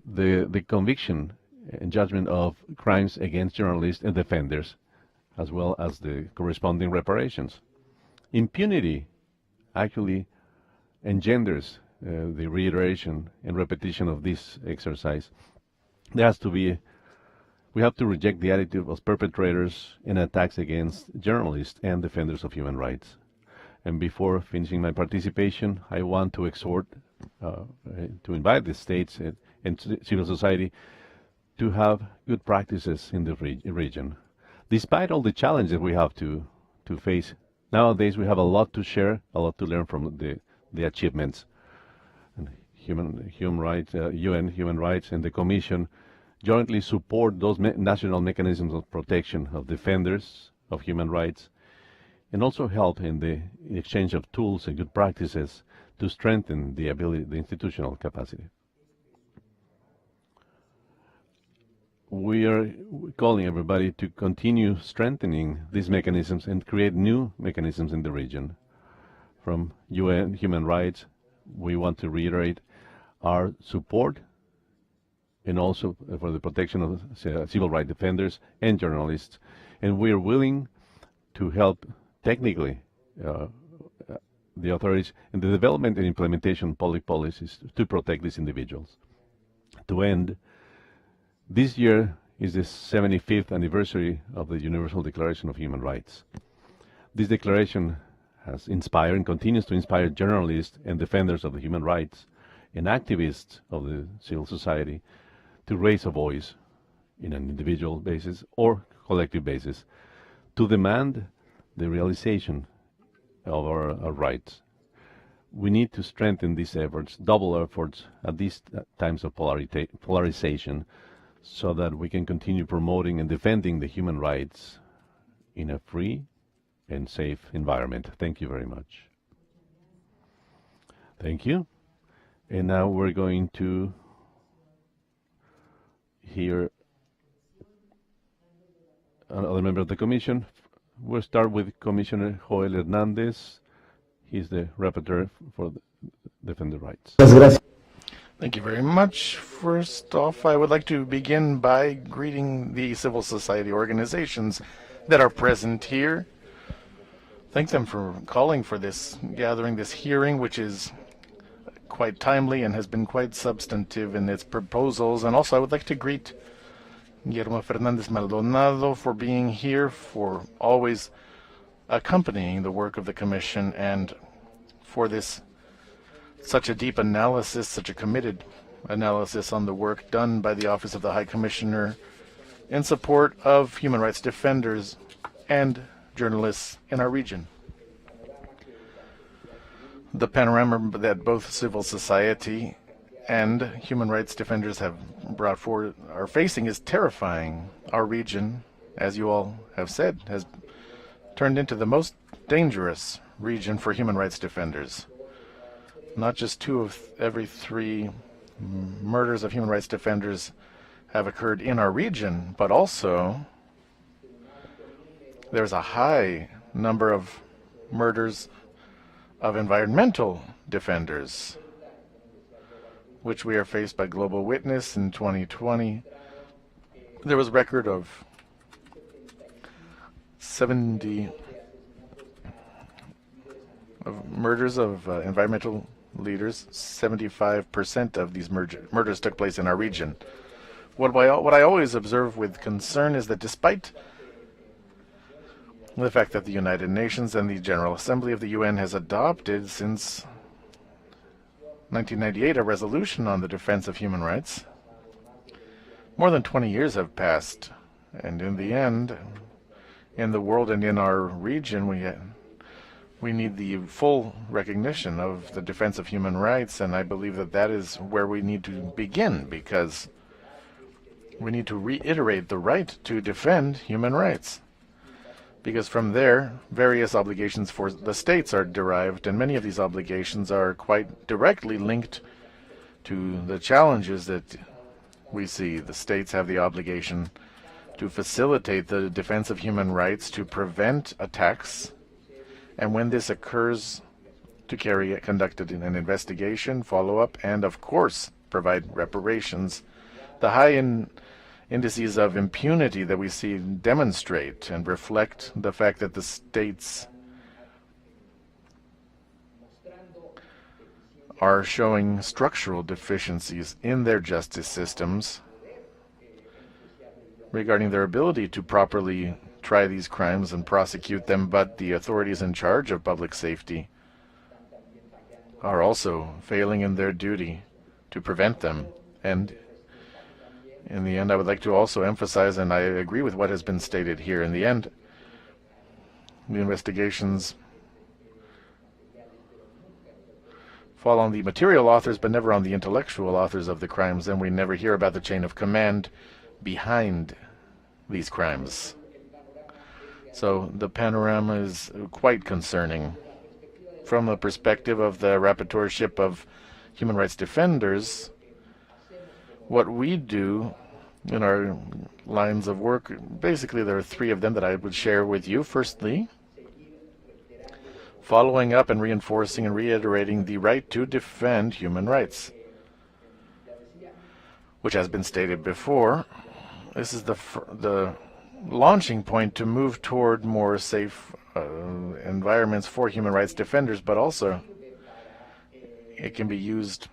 the conviction and judgment of crimes against journalists and defenders, as well as the corresponding reparations. Impunity actually engenders the reiteration and repetition of this exercise. We have to reject the attitude of perpetrators in attacks against journalists and defenders of human rights. And before finishing my participation, I want to exhort, to invite the states and civil society to have good practices in the region. Despite all the challenges we have to face, nowadays we have a lot to share, a lot to learn from the achievements. And human rights, UN human rights, and the Commission jointly support those national mechanisms of protection of defenders of human rights, and also help in the exchange of tools and good practices to strengthen the institutional capacity. We are calling everybody to continue strengthening these mechanisms and create new mechanisms in the region. From UN human rights, we want to reiterate our support and also for the protection of civil rights defenders and journalists. And we are willing to help technically the authorities in the development and implementation of public policies to protect these individuals. To end, this year is the 75th anniversary of the Universal Declaration of Human Rights. This declaration has inspired and continues to inspire journalists and defenders of the human rights and activists of the civil society to raise a voice in an individual basis or collective basis to demand the realization of our rights. We need to strengthen these efforts, double efforts at these times of polarization, so that we can continue promoting and defending the human rights in a free and safe environment. Thank you very much. Thank you. And now we're going to hear another member of the Commission. We'll start with Commissioner Joel Hernandez. He's the rapporteur for defender rights. Thank you very much. First off, I would like to begin by greeting the civil society organizations that are present here. Thank them for calling for this gathering, this hearing, which is quite timely and has been quite substantive in its proposals. And also I would like to greet Guillermo Fernandez Maldonado for being here, for always accompanying the work of the Commission, and for this such a deep analysis, such a committed analysis on the work done by the Office of the High Commissioner in support of human rights defenders and journalists in our region. The panorama that both civil society and human rights defenders have brought forward are facing is terrifying. Our region, as you all have said, has turned into the most dangerous region for human rights defenders. Not just 2 of every 3 murders of human rights defenders have occurred in our region, but also there's a high number of murders of environmental defenders, which we are faced by Global Witness in 2020, There was record of 70 of murders of environmental leaders. 75% of these murders took place in our region. What I always observe with concern is that despite the fact that the United Nations and the General Assembly of the UN has adopted since 1998 a resolution on the defense of human rights, more than 20 years have passed, and in the end, in the world and in our region, we need the full recognition of the defense of human rights, and I believe that that is where we need to begin, because we need to reiterate the right to defend human rights. Because from there, various obligations for the states are derived, and many of these obligations are quite directly linked to the challenges that we see. The states have the obligation to facilitate the defense of human rights, to prevent attacks, and when this occurs, to conduct an investigation, follow-up, and of course, provide reparations. The high indices of impunity that we see demonstrate and reflect the fact that the states are showing structural deficiencies in their justice systems regarding their ability to properly try these crimes and prosecute them, but the authorities in charge of public safety are also failing in their duty to prevent them. And in the end, I would like to also emphasize, and I agree with what has been stated here, in the end, the investigations fall on the material authors, but never on the intellectual authors of the crimes, and we never hear about the chain of command behind these crimes. So the panorama is quite concerning. From the perspective of the rapporteurship of human rights defenders, what we do in our lines of work, basically there are three of them that I would share with you. Firstly, following up and reinforcing and reiterating the right to defend human rights, which has been stated before. This is the launching point to move toward more safe environments for human rights defenders, but also it can be used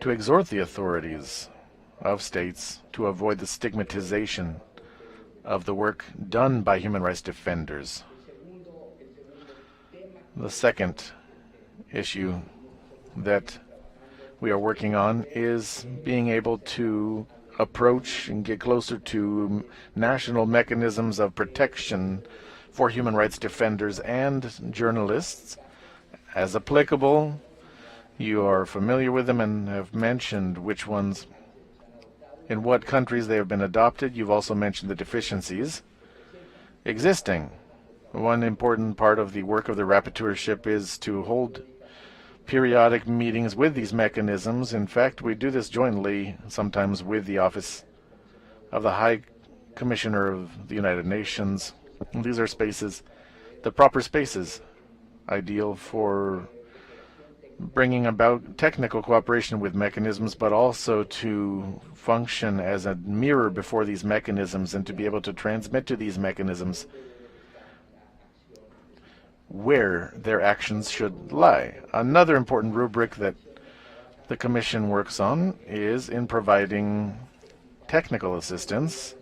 to exhort the authorities of states to avoid the stigmatization of the work done by human rights defenders. The second issue that we are working on is being able to approach and get closer to national mechanisms of protection for human rights defenders and journalists. As applicable, you are familiar with them and have mentioned which ones, in what countries they have been adopted. You've also mentioned the deficiencies existing. One important part of the work of the rapporteurship is to hold periodic meetings with these mechanisms. In fact, we do this jointly sometimes with the Office of the High Commissioner of the United Nations. And these are spaces, the proper spaces, ideal for bringing about technical cooperation with mechanisms, but also to function as a mirror before these mechanisms and to be able to transmit to these mechanisms where their actions should lie. Another important rubric that the Commission works on is in providing technical assistance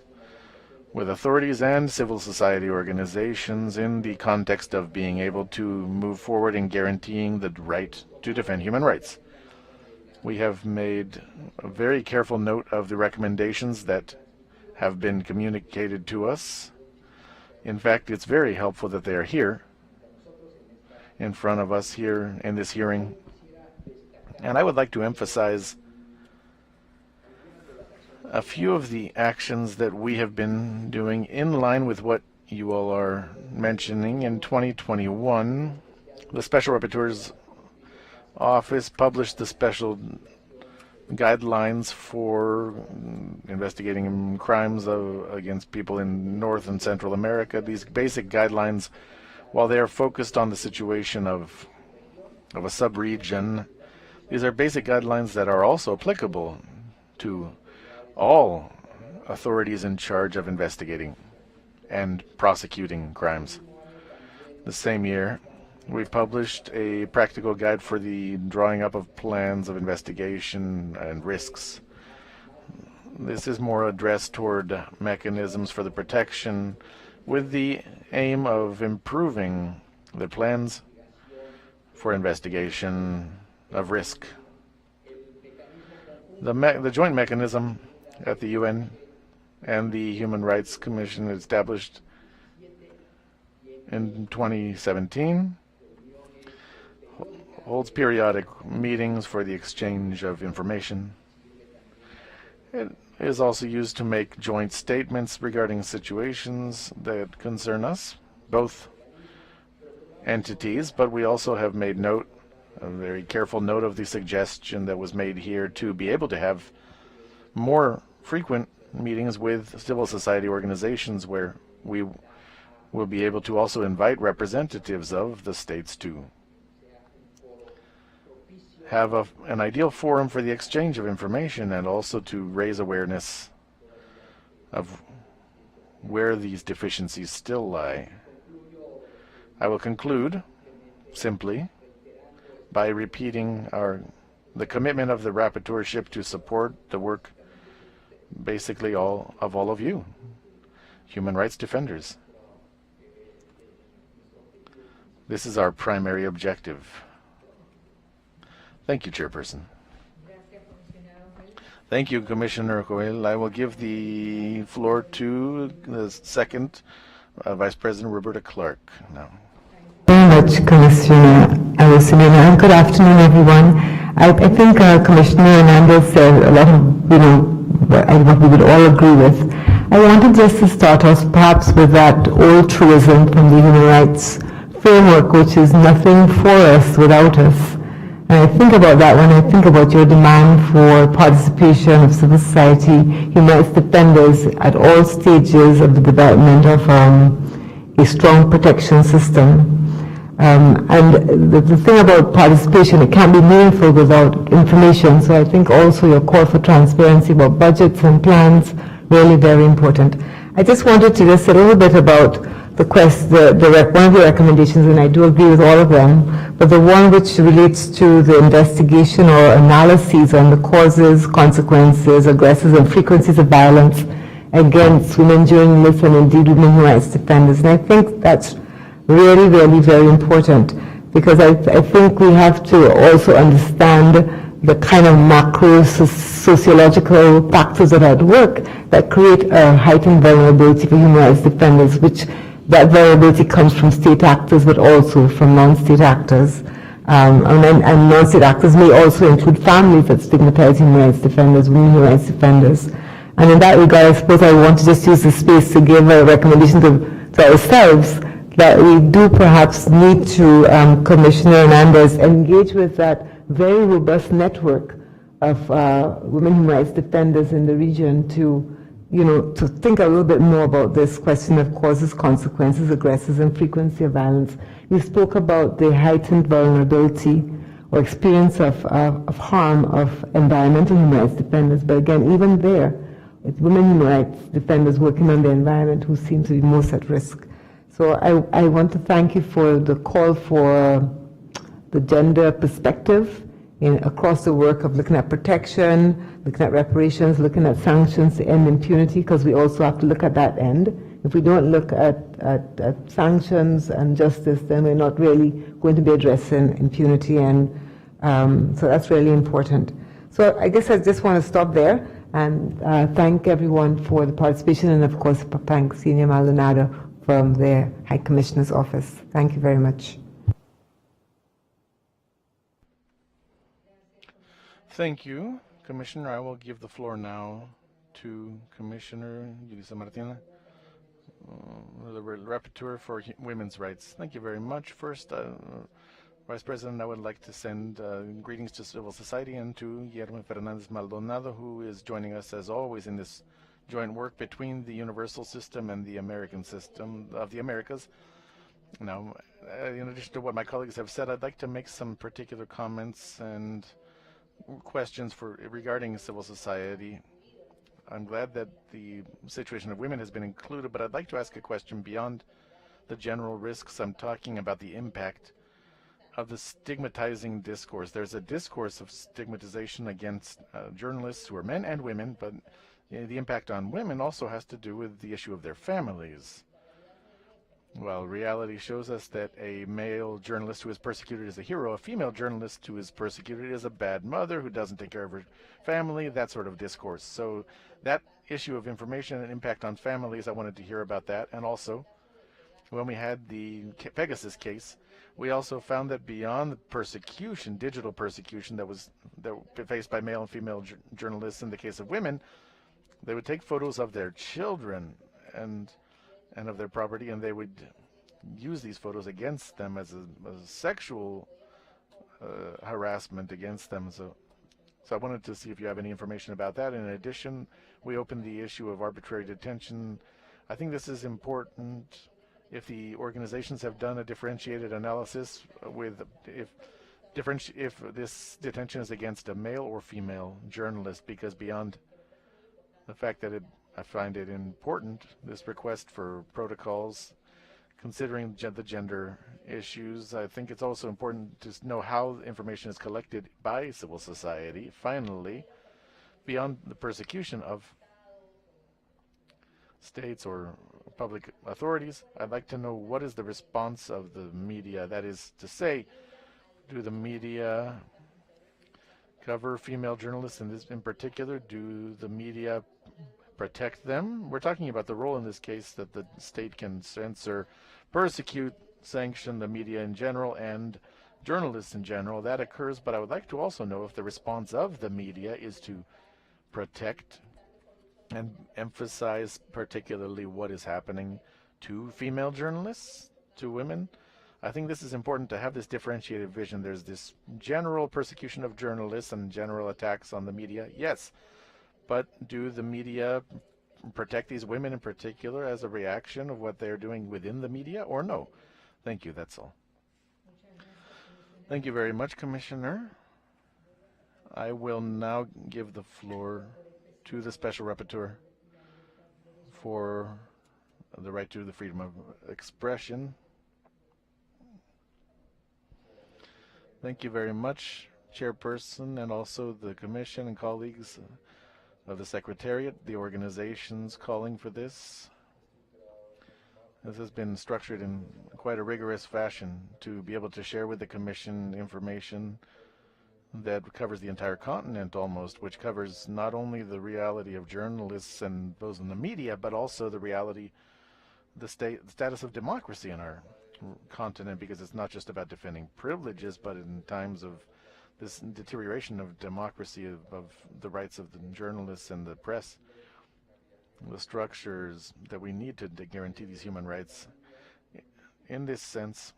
with authorities and civil society organizations in the context of being able to move forward in guaranteeing the right to defend human rights. We have made a very careful note of the recommendations that have been communicated to us. In fact, it's very helpful that they are here in front of us here in this hearing. And I would like to emphasize a few of the actions that we have been doing in line with what you all are mentioning. In 2021, the Special Rapporteur's Office published the special guidelines for investigating crimes against people in North and Central America. These basic guidelines, while they are focused on the situation of a sub-region, these are basic guidelines that are also applicable to all authorities in charge of investigating and prosecuting crimes. The same year, we published a practical guide for the drawing up of plans of investigation and risks. This is more addressed toward mechanisms for the protection with the aim of improving the plans for investigation of risk. The joint mechanism at the UN and the Human Rights Commission established in 2017 holds periodic meetings for the exchange of information. It is also used to make joint statements regarding situations that concern us, both entities, but we also have made note, a very careful note of the suggestion that was made here to be able to have more frequent meetings with civil society organizations where we will be able to also invite representatives of the states to have an ideal forum for the exchange of information and also to raise awareness of where these deficiencies still lie. I will conclude simply by repeating the commitment of the rapporteurship to support the work basically all of you, human rights defenders. This is our primary objective. Thank you, Chairperson. Thank you, Commissioner Joel. I will give the floor to the second Vice President Roberta Clark now. Very much, Commissioner Arosimena, and good afternoon, everyone. I think Commissioner Hernandez said a lot of, what we would all agree with. I wanted just to start off perhaps with that old truism from the human rights framework, which is nothing for us without us. And I think about that when I think about your demand for participation of civil society, human rights defenders at all stages of the development of a strong protection system. And the thing about participation, it can't be meaningful without information. So I think also your call for transparency about budgets and plans, really very important. I just wanted to just say a little bit about one of your recommendations, and I do agree with all of them, but the one which relates to the investigation or analyses on the causes, consequences, aggressors, and frequencies of violence against women journalists and indeed women human rights defenders. And I think that's really, really very important, because I think we have to also understand the kind of macro sociological factors that are at work that create a heightened vulnerability for human rights defenders, which that vulnerability comes from state actors, but also from non-state actors. And non-state actors may also include families that stigmatize human rights defenders, women human rights defenders. And in that regard, I suppose I want to just use the space to give a recommendation to ourselves that we do perhaps need to, Commissioner Hernandez, engage with that very robust network of women human rights defenders in the region to think a little bit more about this question of causes, consequences, aggressors, and frequency of violence. You spoke about the heightened vulnerability or experience of harm of environmental human rights defenders, but again, even there, it's women human rights defenders working on the environment who seem to be most at risk. So I want to thank you for the call for the gender perspective across the work of looking at protection, looking at reparations, looking at sanctions to end impunity, because we also have to look at that end. If we don't look at sanctions and justice, then we're not really going to be addressing impunity, and so that's really important. So I guess I just want to stop there and thank everyone for the participation, and of course thank Senior Maldonado from the High Commissioner's Office. Thank you very much. Thank you, Commissioner. I will give the floor now to Commissioner Yulisa Martina, the Rapporteur for Women's Rights. Thank you very much. First, Vice President, I would like to send greetings to civil society and to Guillermo Fernandez Maldonado, who is joining us as always in this joint work between the universal system and the American system of the Americas. Now, in addition to what my colleagues have said, I'd like to make some particular comments and questions regarding civil society I'm glad that the situation of women has been included, but I'd like to ask a question beyond the general risks. I'm talking about the impact of the stigmatizing discourse. There's a discourse of stigmatization against journalists who are men and women, but the impact on women also has to do with the issue of their families. Well, reality shows us that a male journalist who is persecuted is a hero. A female journalist who is persecuted is a bad mother who doesn't take care of her family, that sort of discourse. So that issue of information and impact on families, I wanted to hear about that. And also, when we had the Pegasus case, we also found that beyond the persecution, digital persecution that was faced by male and female journalists in the case of women, they would take photos of their children and of their property, and they would use these photos against them as a sexual harassment against them. So I wanted to see if you have any information about that. In addition, we opened the issue of arbitrary detention. I think this is important. If the organizations have done a differentiated analysis with if this detention is against a male or female journalist, because beyond the fact that I find it important, this request for protocols, considering the gender issues, I think it's also important to know how information is collected by civil society. Finally, beyond the persecution of states or public authorities, I'd like to know what is the response of the media. That is to say, do the media cover female journalists in particular? Do the media protect them? We're talking about the role in this case that the state can censor, persecute, sanction the media in general and journalists in general. That occurs, but I would like to also know if the response of the media is to protect and emphasize particularly what is happening to female journalists, to women. I think this is important to have this differentiated vision. There's this general persecution of journalists and general attacks on the media, yes, but do the media protect these women in particular as a reaction of what they're doing within the media, or no? Thank you, that's all. Thank you very much, Commissioner. I will now give the floor to the Special Rapporteur for the right to the freedom of expression. Thank you very much, Chairperson, and also the Commission and colleagues of the Secretariat, the organizations calling for this. This has been structured in quite a rigorous fashion to be able to share with the Commission information that covers the entire continent almost, which covers not only the reality of journalists and those in the media, but also the reality, the status of democracy in our continent, because it's not just about defending privileges, but in times of this deterioration of democracy, of the rights of the journalists and the press, the structures that we need to guarantee these human rights. In this sense,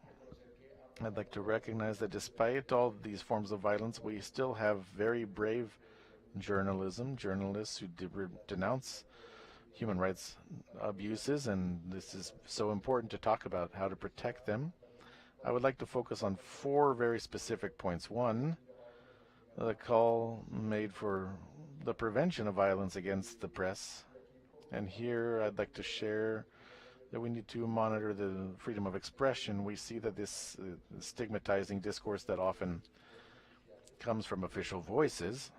I'd like to recognize that despite all these forms of violence, we still have very brave journalists who denounce human rights abuses, and this is so important to talk about how to protect them. I would like to focus on 4 very specific points. One, the call made for the prevention of violence against the press. And here I'd like to share that we need to monitor the freedom of expression. We see that this stigmatizing discourse that often comes from official voices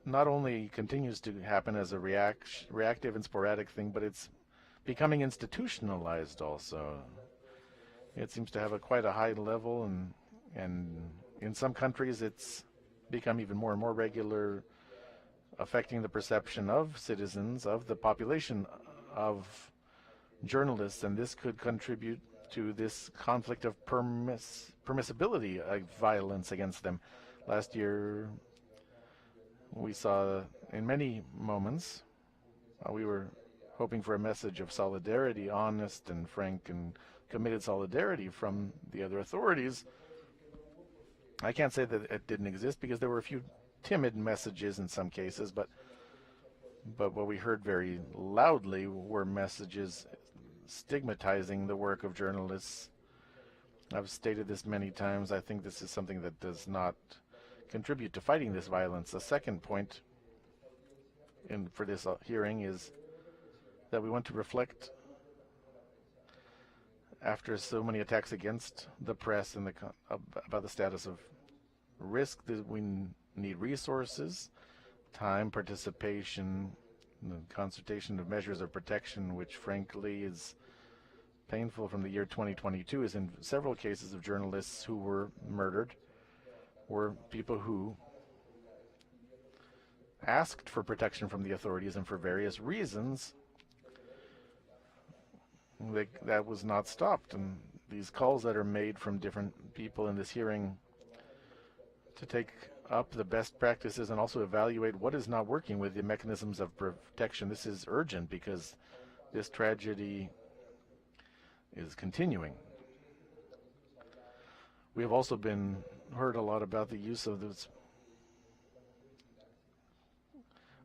not only continues to happen as a reactive and sporadic thing, but it's becoming institutionalized also. It seems to have quite a high level, and in some countries it's become even more and more regular, affecting the perception of citizens, of the population, of journalists, and this could contribute to this conflict of permissibility of violence against them. Last year, we saw in many moments, we were hoping for a message of solidarity, honest and frank and committed solidarity from the other authorities. I can't say that it didn't exist, because there were a few timid messages in some cases, but what we heard very loudly were messages stigmatizing the work of journalists. I've stated this many times. I think this is something that does not contribute to fighting this violence. The second point for this hearing is that we want to reflect after so many attacks against the press and about the status of risk, that we need resources, time, participation, the consultation of measures of protection, which frankly is painful from the year 2022, is in several cases of journalists who were murdered were people who asked for protection from the authorities, and for various reasons that was not stopped. And these calls that are made from different people in this hearing to take up the best practices and also evaluate what is not working with the mechanisms of protection. This is urgent because this tragedy is continuing. We have also heard a lot about the use of this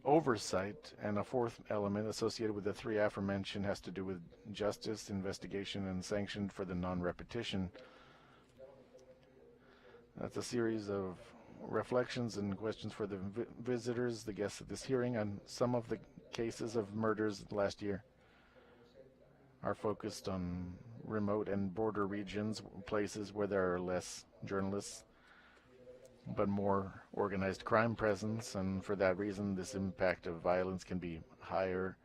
oversight, and a fourth element associated with the three aforementioned has to do with justice, investigation, and sanction for the non-repetition. That's a series of reflections and questions for the visitors, the guests at this hearing, on some of the cases of murders last year are focused on remote and border regions, places where there are less journalists, but more organized crime presence, and for that reason this impact of violence can be higher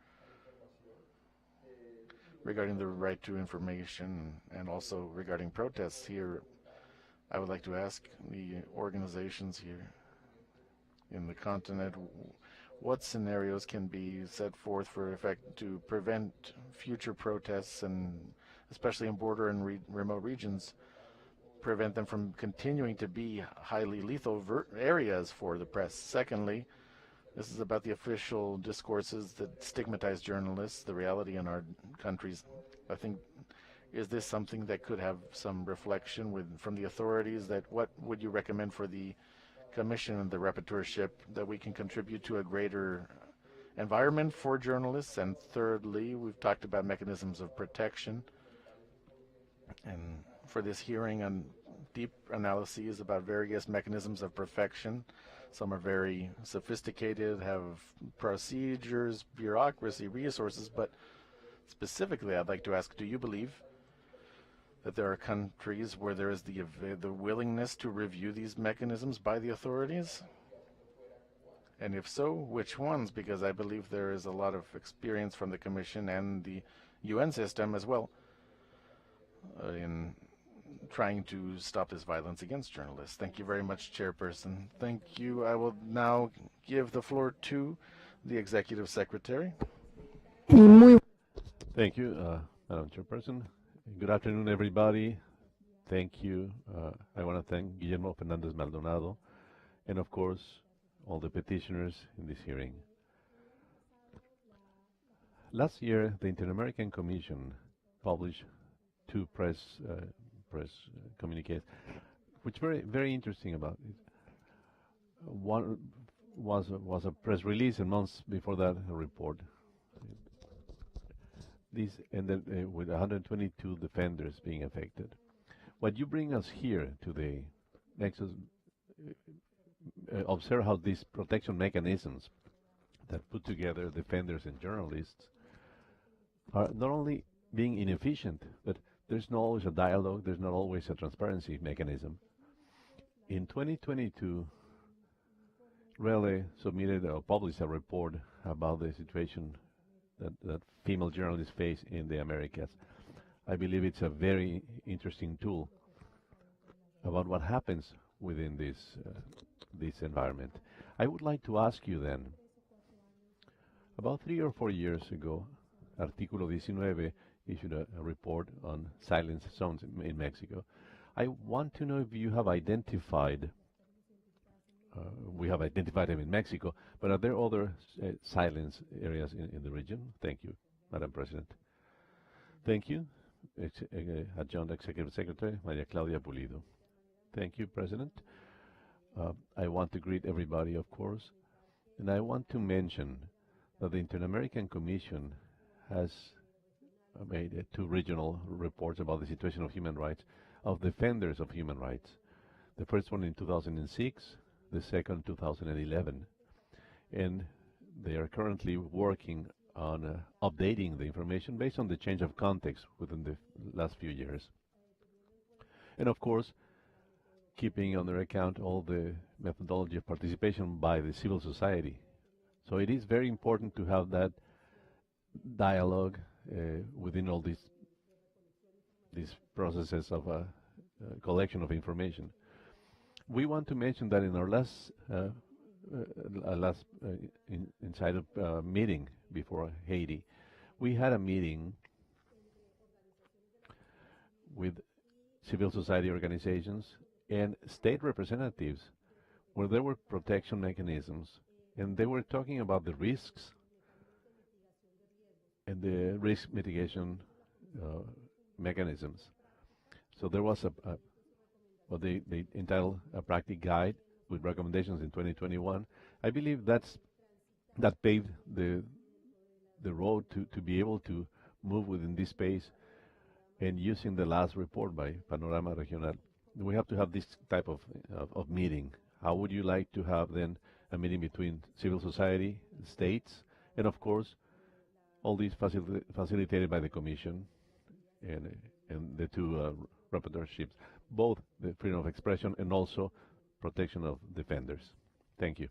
regarding the right to information and also regarding protests. Here I would like to ask the organizations here in the continent what scenarios can be set forth for effect to prevent future protests, and especially in border and remote regions, prevent them from continuing to be highly lethal areas for the press. Secondly, this is about the official discourses that stigmatize journalists, the reality in our countries. I think, is this something that could have some reflection from the authorities? That what would you recommend for the Commission and the rapporteurship that we can contribute to a greater environment for journalists? And thirdly, we've talked about mechanisms of protection, and for this hearing on deep analyses about various mechanisms of protection. Some are very sophisticated, have procedures, bureaucracy, resources, but specifically I'd like to ask, do you believe that there are countries where there is the willingness to review these mechanisms by the authorities? And if so, which ones? Because I believe there is a lot of experience from the Commission and the UN system as well in trying to stop this violence against journalists. Thank you very much, Chairperson. Thank you. I will now give the floor to the Executive Secretary. Thank you, Madam Chairperson. Good afternoon, everybody. Thank you. I want to thank Guillermo Fernandez Maldonado and, of course, all the petitioners in this hearing. Last year, the Inter-American Commission published two press communiques, which very interesting about it. One was a press release, and months before that, a report. This ended with 122 defenders being affected. What you bring us here today makes us observe how these protection mechanisms that put together defenders and journalists are not only being inefficient, but there's not always a dialogue, there's not always a transparency mechanism. In 2022, Rele submitted or published a report about the situation that female journalists face in the Americas. I believe it's a very interesting tool about what happens within this environment. I would like to ask you then, about 3 or 4 years ago, Artículo 19 issued a report on silence zones in Mexico. I want to know if you have identified, we have identified them in Mexico, but are there other silence areas in the region? Thank you, Madam President. Thank you, Adjunct Executive Secretary Maria Claudia Pulido. Thank you, President. I want to greet everybody, of course, and I want to mention that the Inter-American Commission has made 2 regional reports about the situation of human rights, of defenders of human rights. The first one in 2006, the second 2011. And they are currently working on updating the information based on the change of context within the last few years. And of course, keeping under account all the methodology of participation by the civil society. So it is very important to have that dialogue within all these processes of collection of information. We want to mention that in our last inside of meeting before Haiti, we had a meeting with civil society organizations and state representatives where there were protection mechanisms, and they were talking about the risks and the risk mitigation mechanisms. So there was what they entitled a practice guide with recommendations in 2021. I believe that paved the road to be able to move within this space. And using the last report by Panorama Regional, we have to have this type of meeting. How would you like to have then a meeting between civil society, states, and of course, all these facilitated by the Commission and the two rapporteurships, both the freedom of expression and also protection of defenders. Thank you.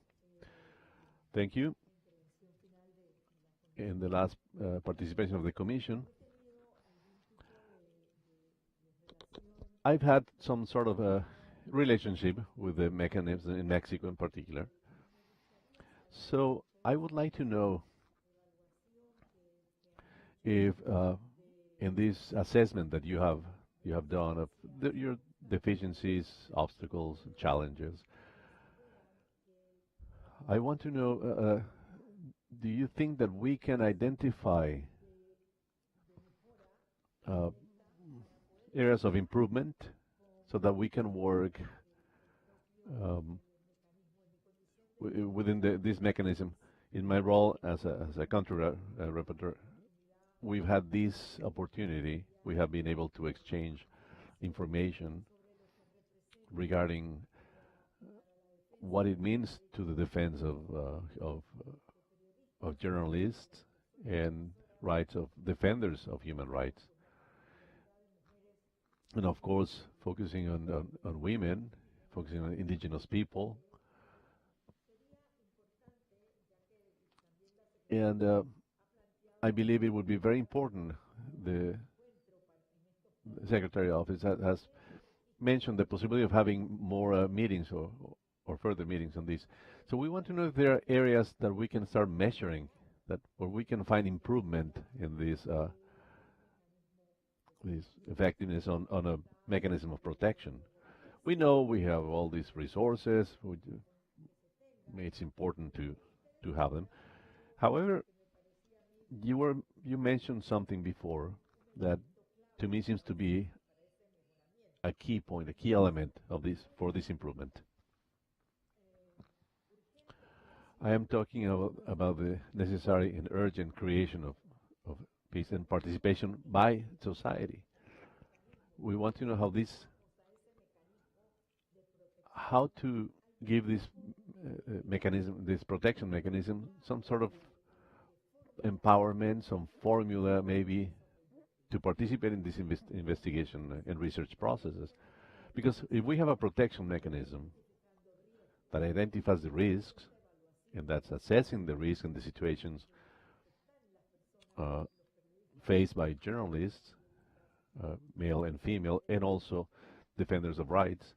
Thank you. In the last participation of the Commission, I've had some sort of a relationship with the mechanism in Mexico in particular. So I would like to know if in this assessment that you have done of your deficiencies, obstacles, challenges, I want to know, do you think that we can identify areas of improvement so that we can work within this mechanism? In my role as a country rapporteur, we've had this opportunity. We have been able to exchange information regarding what it means to the defense of journalists and rights of defenders of human rights. And of course, focusing on women, focusing on indigenous people. And I believe it would be very important. The Secretary of Office has mentioned the possibility of having more meetings or further meetings on this. So we want to know if there are areas that we can start measuring, where we can find improvement in this effectiveness on a mechanism of protection. We know we have all these resources. It's important to have them. However, you mentioned something before that to me seems to be a key point, a key element of for this improvement. I am talking about the necessary and urgent creation of peace and participation by society. We want to know how to give this mechanism, this protection mechanism, some sort of empowerment, some formula maybe to participate in this investigation and research processes. Because if we have a protection mechanism that identifies the risks, and that's assessing the risk and the situations faced by journalists, male and female, and also defenders of rights,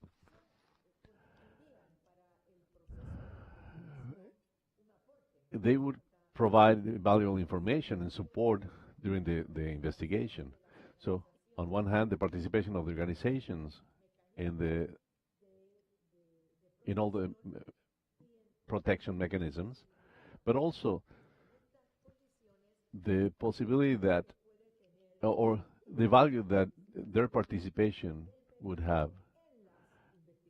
they would provide valuable information and support during the investigation. So, on one hand, the participation of the organizations in all the protection mechanisms, but also the possibility that, or the value that their participation would have,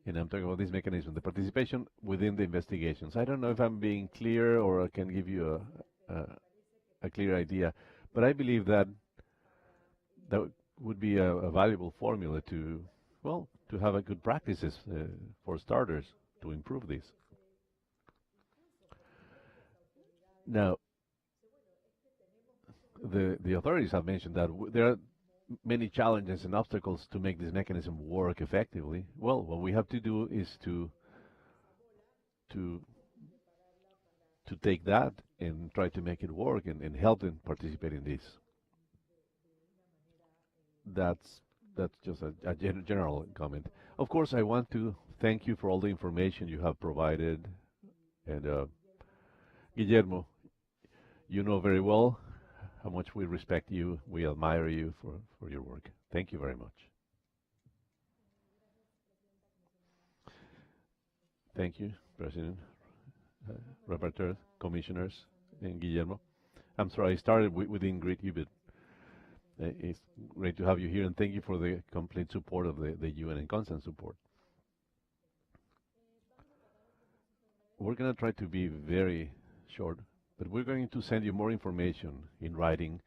and I'm talking about this mechanism, the participation within the investigations. I don't know if I'm being clear or I can give you a clear idea, but I believe that would be a valuable formula to have a good practices for starters to improve this. Now, the authorities have mentioned that there are many challenges and obstacles to make this mechanism work effectively. Well, what we have to do is to to take that and try to make it work and help them participate in this. That's that's just a general comment. Of course, I want to thank you for all the information you have provided, and Guillermo, you know very well how much we respect you. We admire you for your work. Thank you very much. Thank you, President, Rapporteur, Commissioners, and Guillermo. I'm sorry, I started we didn't greet you, but it's great to have you here, and thank you for the complete support of the UN and constant support. We're going to try to be very short, but we're going to send you more information in writing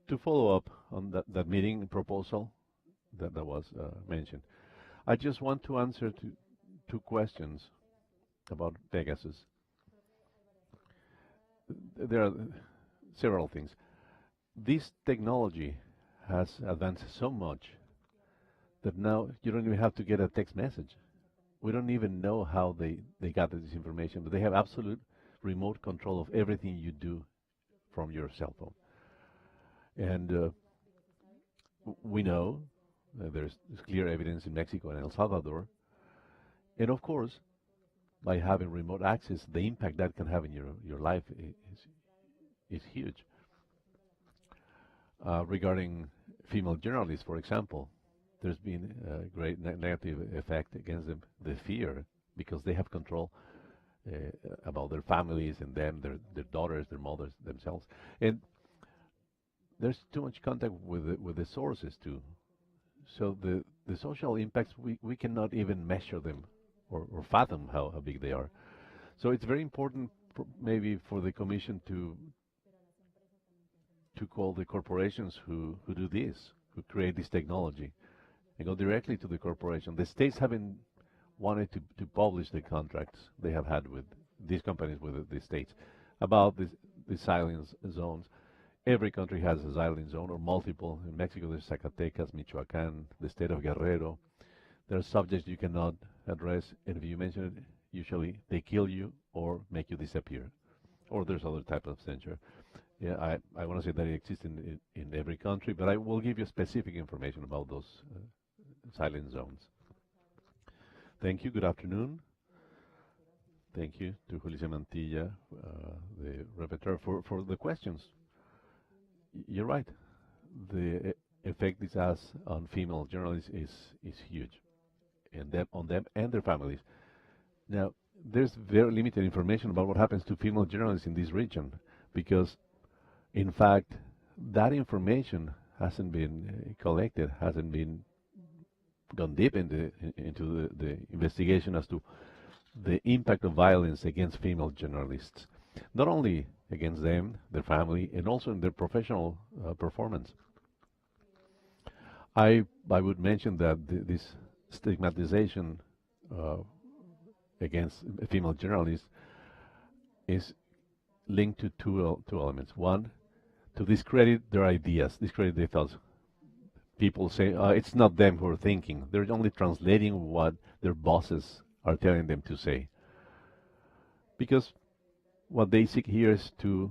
to follow up on that meeting proposal that was mentioned. I just want to answer to two questions about Pegasus. There are several things. This technology has advanced so much that now you don't even have to get a text message. We don't even know how they got this information, but they have absolute remote control of everything you do from your cell phone. And we know that there's clear evidence in Mexico and El Salvador. And of course, by having remote access, the impact that can have in your life is huge. Regarding female journalists, for example, there's been a great negative effect against them, the fear, because they have control about their families and them, their daughters, their mothers, themselves. And there's too much contact with the sources too. So the social impacts, we cannot even measure them or fathom how big they are. So it's very important maybe for the Commission to call the corporations who do this, who create this technology, and go directly to the corporation. The states haven't wanted to publish the contracts they have had with these companies, with the states, about the silence zones. Every country has a silent zone, or multiple. In Mexico, there's Zacatecas, Michoacán, the state of Guerrero. There are subjects you cannot address, and if you mention it, usually they kill you or make you disappear. Or there's other type of censure. Yeah, I want to say that it exists in every country, but I will give you specific information about those silent zones. Thank you. Good afternoon. Thank you to Julissa Mantilla, the rapporteur, for the questions. You're right. The effect this has on female journalists is huge, and on them and their families. Now, there's very limited information about what happens to female journalists in this region, because, in fact, that information hasn't been collected, hasn't been gone deep into the investigation as to the impact of violence against female journalists, not only against them, their family, and also in their professional performance. I would mention that this stigmatization against female journalists is linked to two elements. One, to discredit their ideas, discredit their thoughts. People say, it's not them who are thinking. They're only translating what their bosses are telling them to say. Because what they seek here is to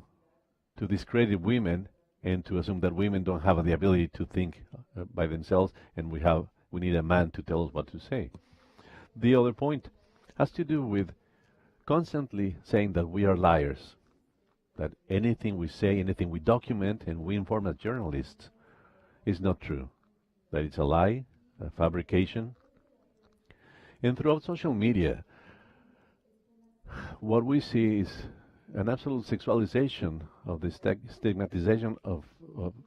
discredit women and to assume that women don't have the ability to think by themselves, and we need a man to tell us what to say. The other point has to do with constantly saying that we are liars, that anything we say, anything we document, and we inform as journalists is not true, that it's a lie, a fabrication. And throughout social media, what we see is an absolute sexualization of the stigmatization of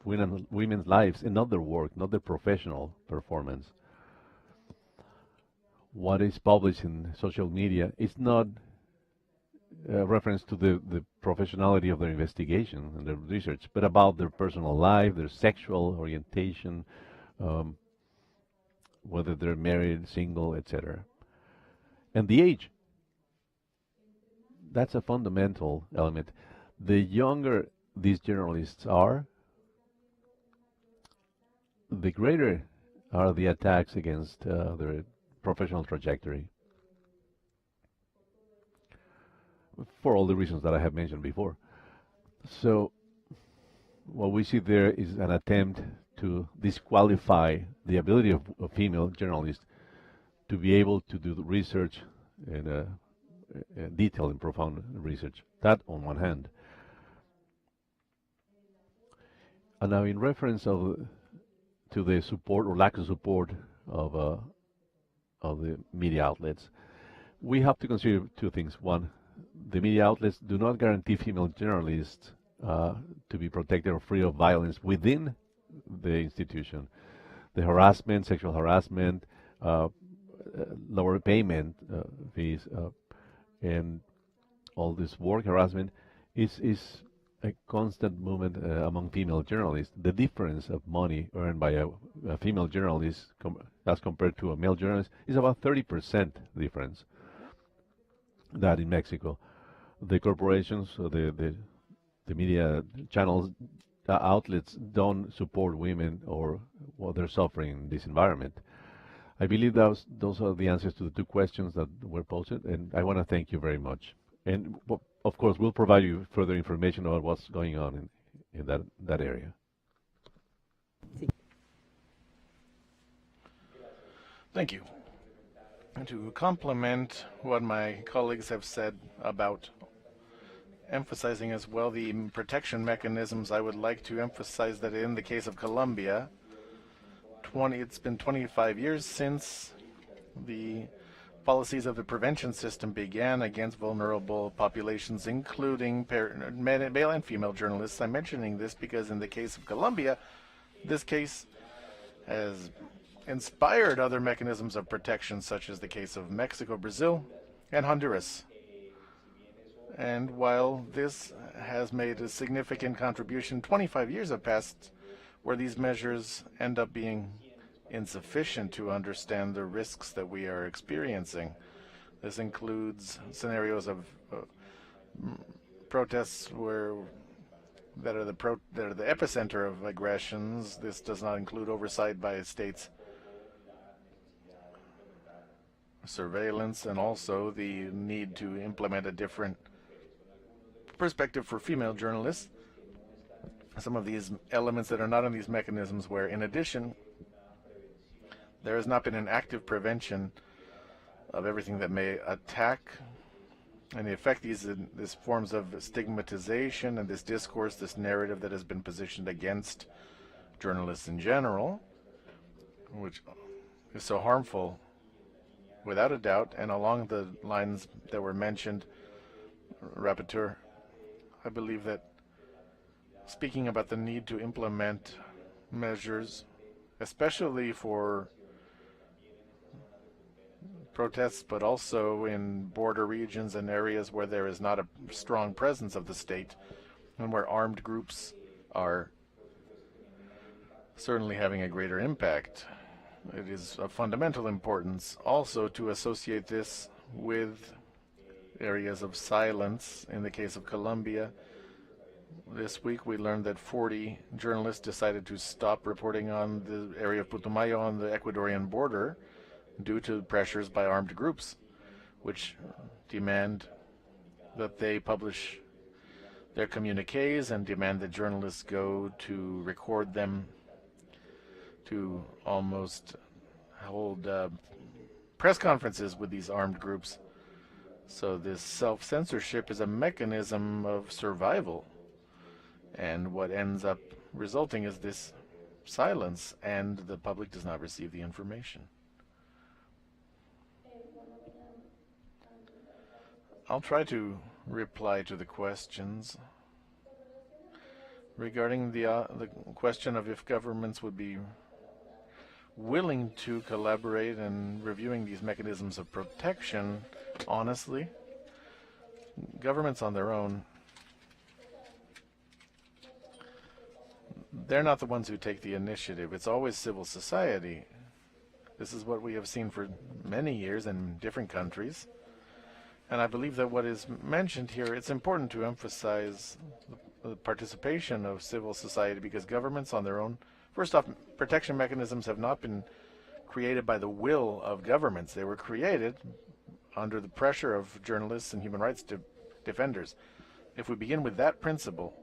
women's lives and not their work, not their professional performance. What is published in social media is not a reference to the professionality of their investigation and their research, but about their personal life, their sexual orientation, whether they're married, single, etc. And the age. That's a fundamental element. The younger these journalists are, the greater are the attacks against their professional trajectory, for all the reasons that I have mentioned before. So what we see there is an attempt to disqualify the ability of female journalists to be able to do the research and detailed and profound research. That on one hand. And now in reference to the support or lack of support of the media outlets, we have to consider two things. One, the media outlets do not guarantee female journalists to be protected or free of violence within the institution. The harassment, sexual harassment, lower payment fees, and all this work harassment is a constant movement among female journalists. The difference of money earned by a female journalist as compared to a male journalist is about 30% difference. That in Mexico, the corporations, the media channels, outlets don't support women or what they're suffering in this environment. I believe those are the answers to the two questions that were posed, and I want to thank you very much. And of course, we'll provide you further information about what's going on in that area. Thank you. And to complement what my colleagues have said about emphasizing as well the protection mechanisms, I would like to emphasize that in the case of Colombia, it's been 25 years since the policies of the prevention system began against vulnerable populations, including male and female journalists. I'm mentioning this because in the case of Colombia, this case has inspired other mechanisms of protection, such as the case of Mexico, Brazil, and Honduras. And while this has made a significant contribution, 25 years have passed where these measures end up being insufficient to understand the risks that we are experiencing. This includes scenarios of protests that are the epicenter of aggressions. This does not include oversight by states, surveillance, and also the need to implement a different perspective for female journalists. Some of these elements that are not in these mechanisms, where in addition there has not been an active prevention of everything that may attack and affect these forms of stigmatization and this discourse, this narrative that has been positioned against journalists in general, which is so harmful without a doubt. And along the lines that were mentioned, Rapporteur, I believe that speaking about the need to implement measures, especially for protests, but also in border regions and areas where there is not a strong presence of the state and where armed groups are certainly having a greater impact. It is of fundamental importance also to associate this with areas of silence. In the case of Colombia, this week we learned that 40 journalists decided to stop reporting on the area of Putumayo on the Ecuadorian border due to pressures by armed groups, which demand that they publish their communiques and demand that journalists go to record them, to almost hold press conferences with these armed groups. So this self-censorship is a mechanism of survival. And what ends up resulting is this silence, and the public does not receive the information. I'll try to reply to the questions. Regarding the question of if governments would be willing to collaborate in reviewing these mechanisms of protection, honestly, governments on their own, they're not the ones who take the initiative. It's always civil society. This is what we have seen for many years in different countries. And I believe that what is mentioned here, it's important to emphasize the participation of civil society, because governments on their own, first off, protection mechanisms have not been created by the will of governments. They were created under the pressure of journalists and human rights defenders. If we begin with that principle,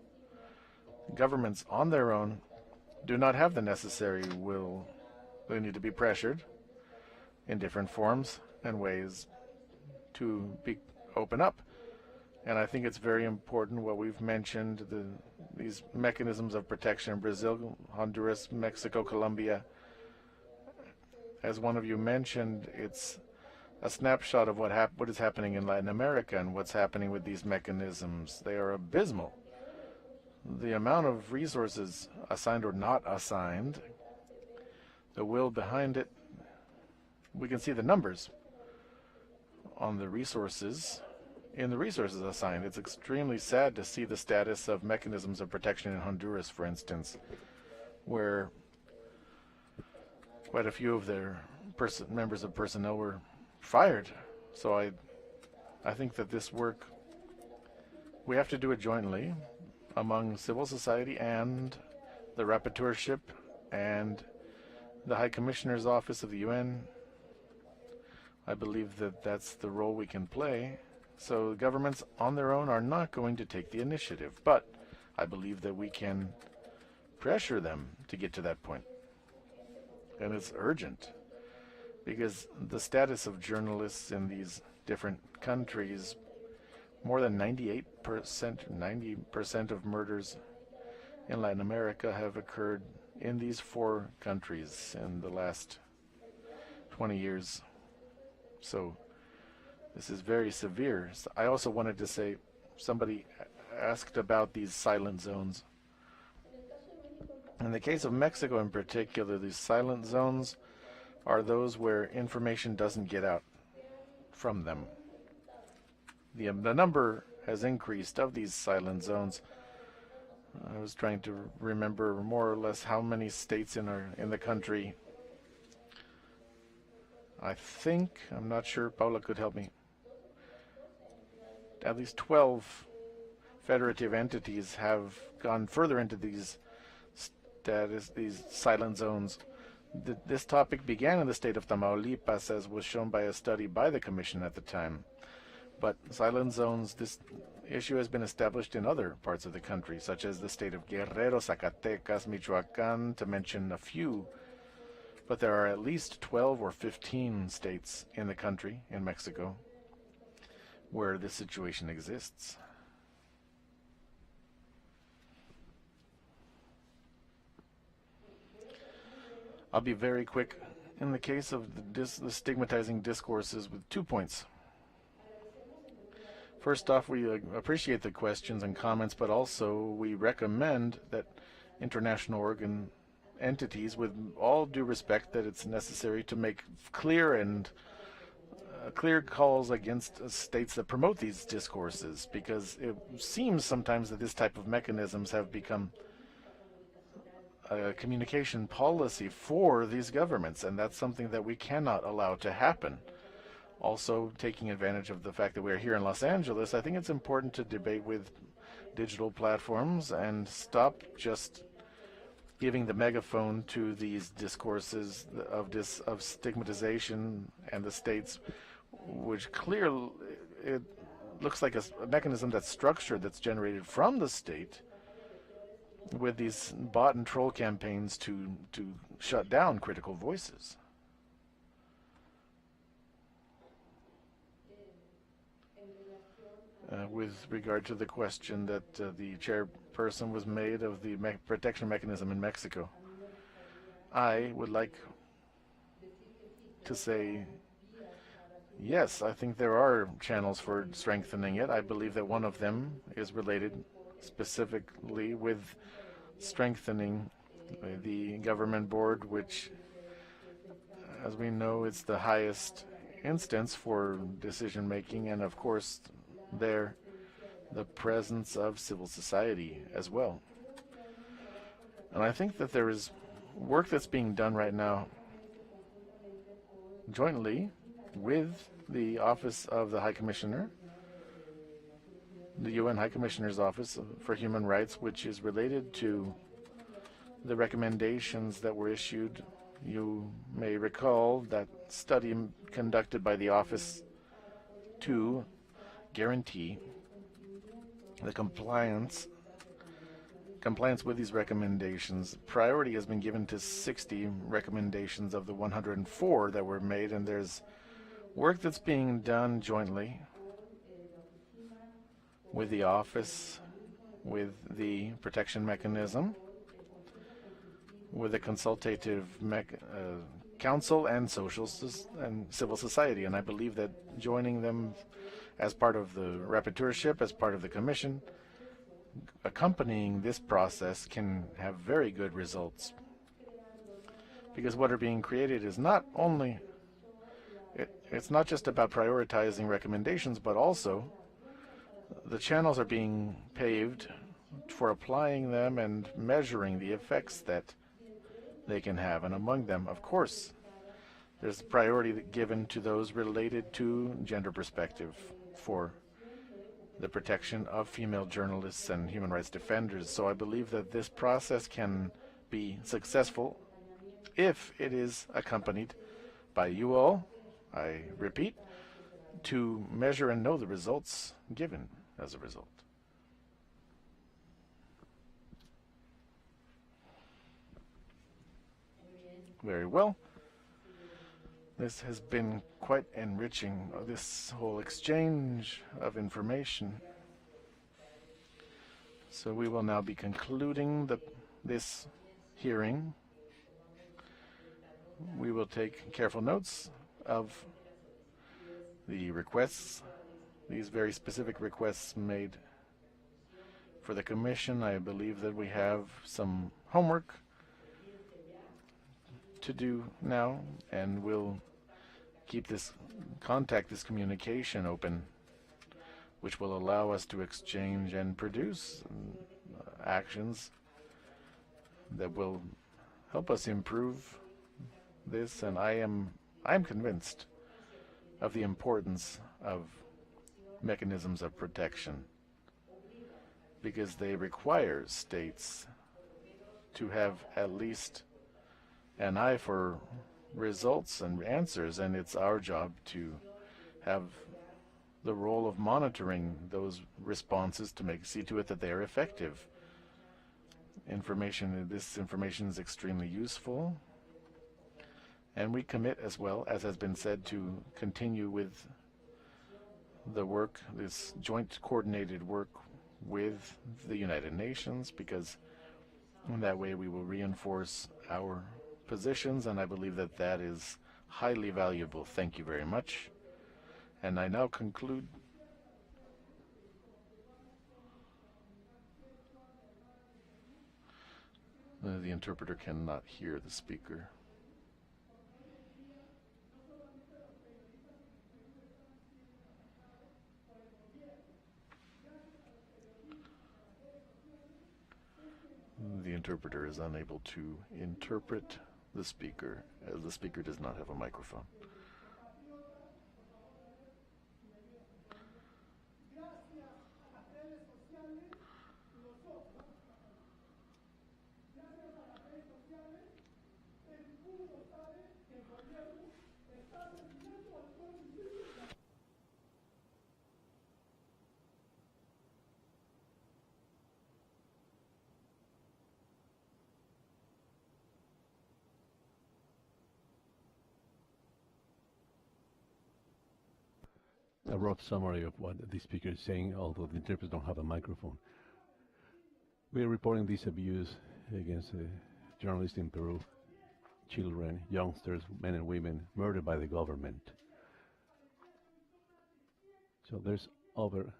governments on their own do not have the necessary will. They need to be pressured in different forms and ways to open up. And I think it's very important what we've mentioned, these mechanisms of protection in Brazil, Honduras, Mexico, Colombia. As one of you mentioned, it's a snapshot of what is happening in Latin America and what's happening with these mechanisms. They are abysmal. The amount of resources assigned or not assigned, the will behind it, we can see the numbers on the resources, in the resources assigned. It's extremely sad to see the status of mechanisms of protection in Honduras, for instance, where quite a few of their members of personnel were fired. So I think that this work, we have to do it jointly among civil society and the rapporteurship and the High Commissioner's Office of the UN. I believe that that's the role we can play. So governments on their own are not going to take the initiative, but I believe that we can pressure them to get to that point. And it's urgent, because the status of journalists in these different countries, more than 90% of murders in Latin America have occurred in these 4 countries in the last 20 years. So this is very severe. I also wanted to say, somebody asked about these silent zones. In the case of Mexico in particular, these silent zones are those where information doesn't get out from them. The number has increased of these silent zones. I was trying to remember more or less how many states in the country. I think, I'm not sure, Paula could help me. At least 12 federative entities have gone further into these silent zones. This topic began in the state of Tamaulipas, as was shown by a study by the Commission at the time. But silent zones, this issue has been established in other parts of the country, such as the state of Guerrero, Zacatecas, Michoacán, to mention a few. But there are at least 12 or 15 states in the country, in Mexico, where this situation exists. I'll be very quick. In the case of the stigmatizing discourses, with 2 points. First off, we appreciate the questions and comments, but also we recommend that international entities, with all due respect, that it's necessary to make clear calls against states that promote these discourses, because it seems sometimes that this type of mechanisms have become a communication policy for these governments, and that's something that we cannot allow to happen. Also, taking advantage of the fact that we're here in Los Angeles, I think it's important to debate with digital platforms and stop just giving the megaphone to these discourses of stigmatization and the states, which clearly it looks like a mechanism that's structured, that's generated from the state, with these bot and troll campaigns to shut down critical voices. With regard to the question that the chairperson was made of the protection mechanism in Mexico, I would like to say, yes, I think there are channels for strengthening it. I believe that one of them is related specifically with strengthening the government board, which, as we know, it's the highest instance for decision making, and of course there the presence of civil society as well. And I think that there is work that's being done right now jointly with the Office of the High Commissioner, the UN High Commissioner's Office for Human Rights, which is related to the recommendations that were issued. You may recall that study conducted by the office to guarantee the compliance with these recommendations. Priority has been given to 60 recommendations of the 104 that were made, and there's work that's being done jointly with the office, with the protection mechanism, with the consultative council and and civil society. And I believe that joining them as part of the rapporteurship, as part of the commission, accompanying this process can have very good results. Because what are being created is not only, it's not just about prioritizing recommendations, but also the channels are being paved for applying them and measuring the effects that they can have. And among them, of course, there's priority given to those related to gender perspective for the protection of female journalists and human rights defenders. So I believe that this process can be successful if it is accompanied by you all, I repeat, to measure and know the results given as a result. Very well. This has been quite enriching, this whole exchange of information. So we will now be concluding this hearing. We will take careful notes of the requests, these very specific requests made for the Commission. I believe that we have some homework to do now, and we'll keep this contact, this communication open, which will allow us to exchange and produce actions that will help us improve this. And I'm convinced of the importance of mechanisms of protection, because they require states to have at least an eye for results and answers, and it's our job to have the role of monitoring those responses to see to it that they are effective. This information is extremely useful, and we commit as well, as has been said, to continue with the work, this joint coordinated work with the United Nations, because in that way we will reinforce our positions, and I believe that that is highly valuable. Thank you very much. And I now conclude the interpreter cannot hear the speaker. The interpreter is unable to interpret the speaker, as the speaker does not have a microphone. A rough summary of what the speaker is saying, although the interpreters don't have a microphone. We are reporting this abuse against journalists in Peru, children, youngsters, men and women murdered by the government. So there's over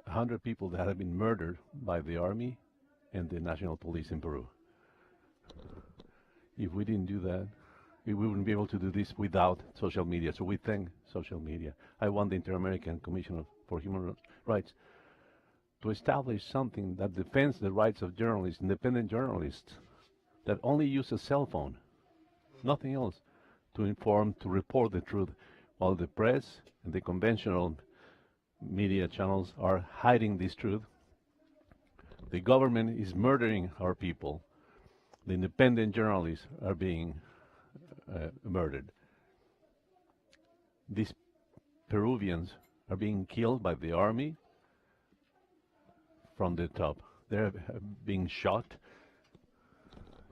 100 people that have been murdered by the army and the national police in Peru. If we didn't do that, we wouldn't be able to do this without social media. So we thank social media. I want the Inter-American Commission for Human Rights to establish something that defends the rights of journalists, independent journalists, that only use a cell phone, nothing else, to inform, to report the truth. while the press and the conventional media channels are hiding this truth. The government is murdering our people. The independent journalists are being murdered. These Peruvians are being killed by the army from the top. They're being shot.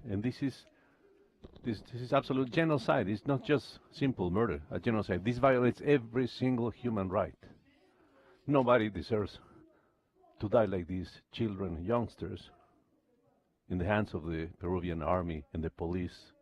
And this is absolute genocide. It's not just simple murder, a genocide. This violates every single human right. Nobody deserves to die like these children, youngsters, in the hands of the Peruvian army and the police.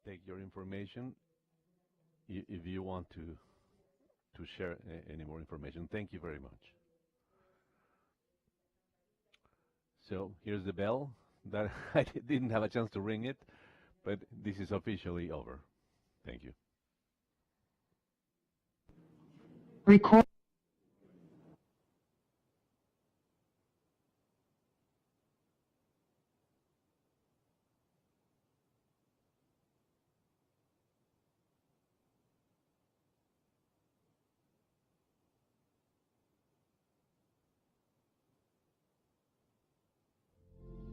Take your information if you want to share any more information. Thank you very much. So here's the bell that I didn't have a chance to ring it, but this is officially over. Thank you. Record.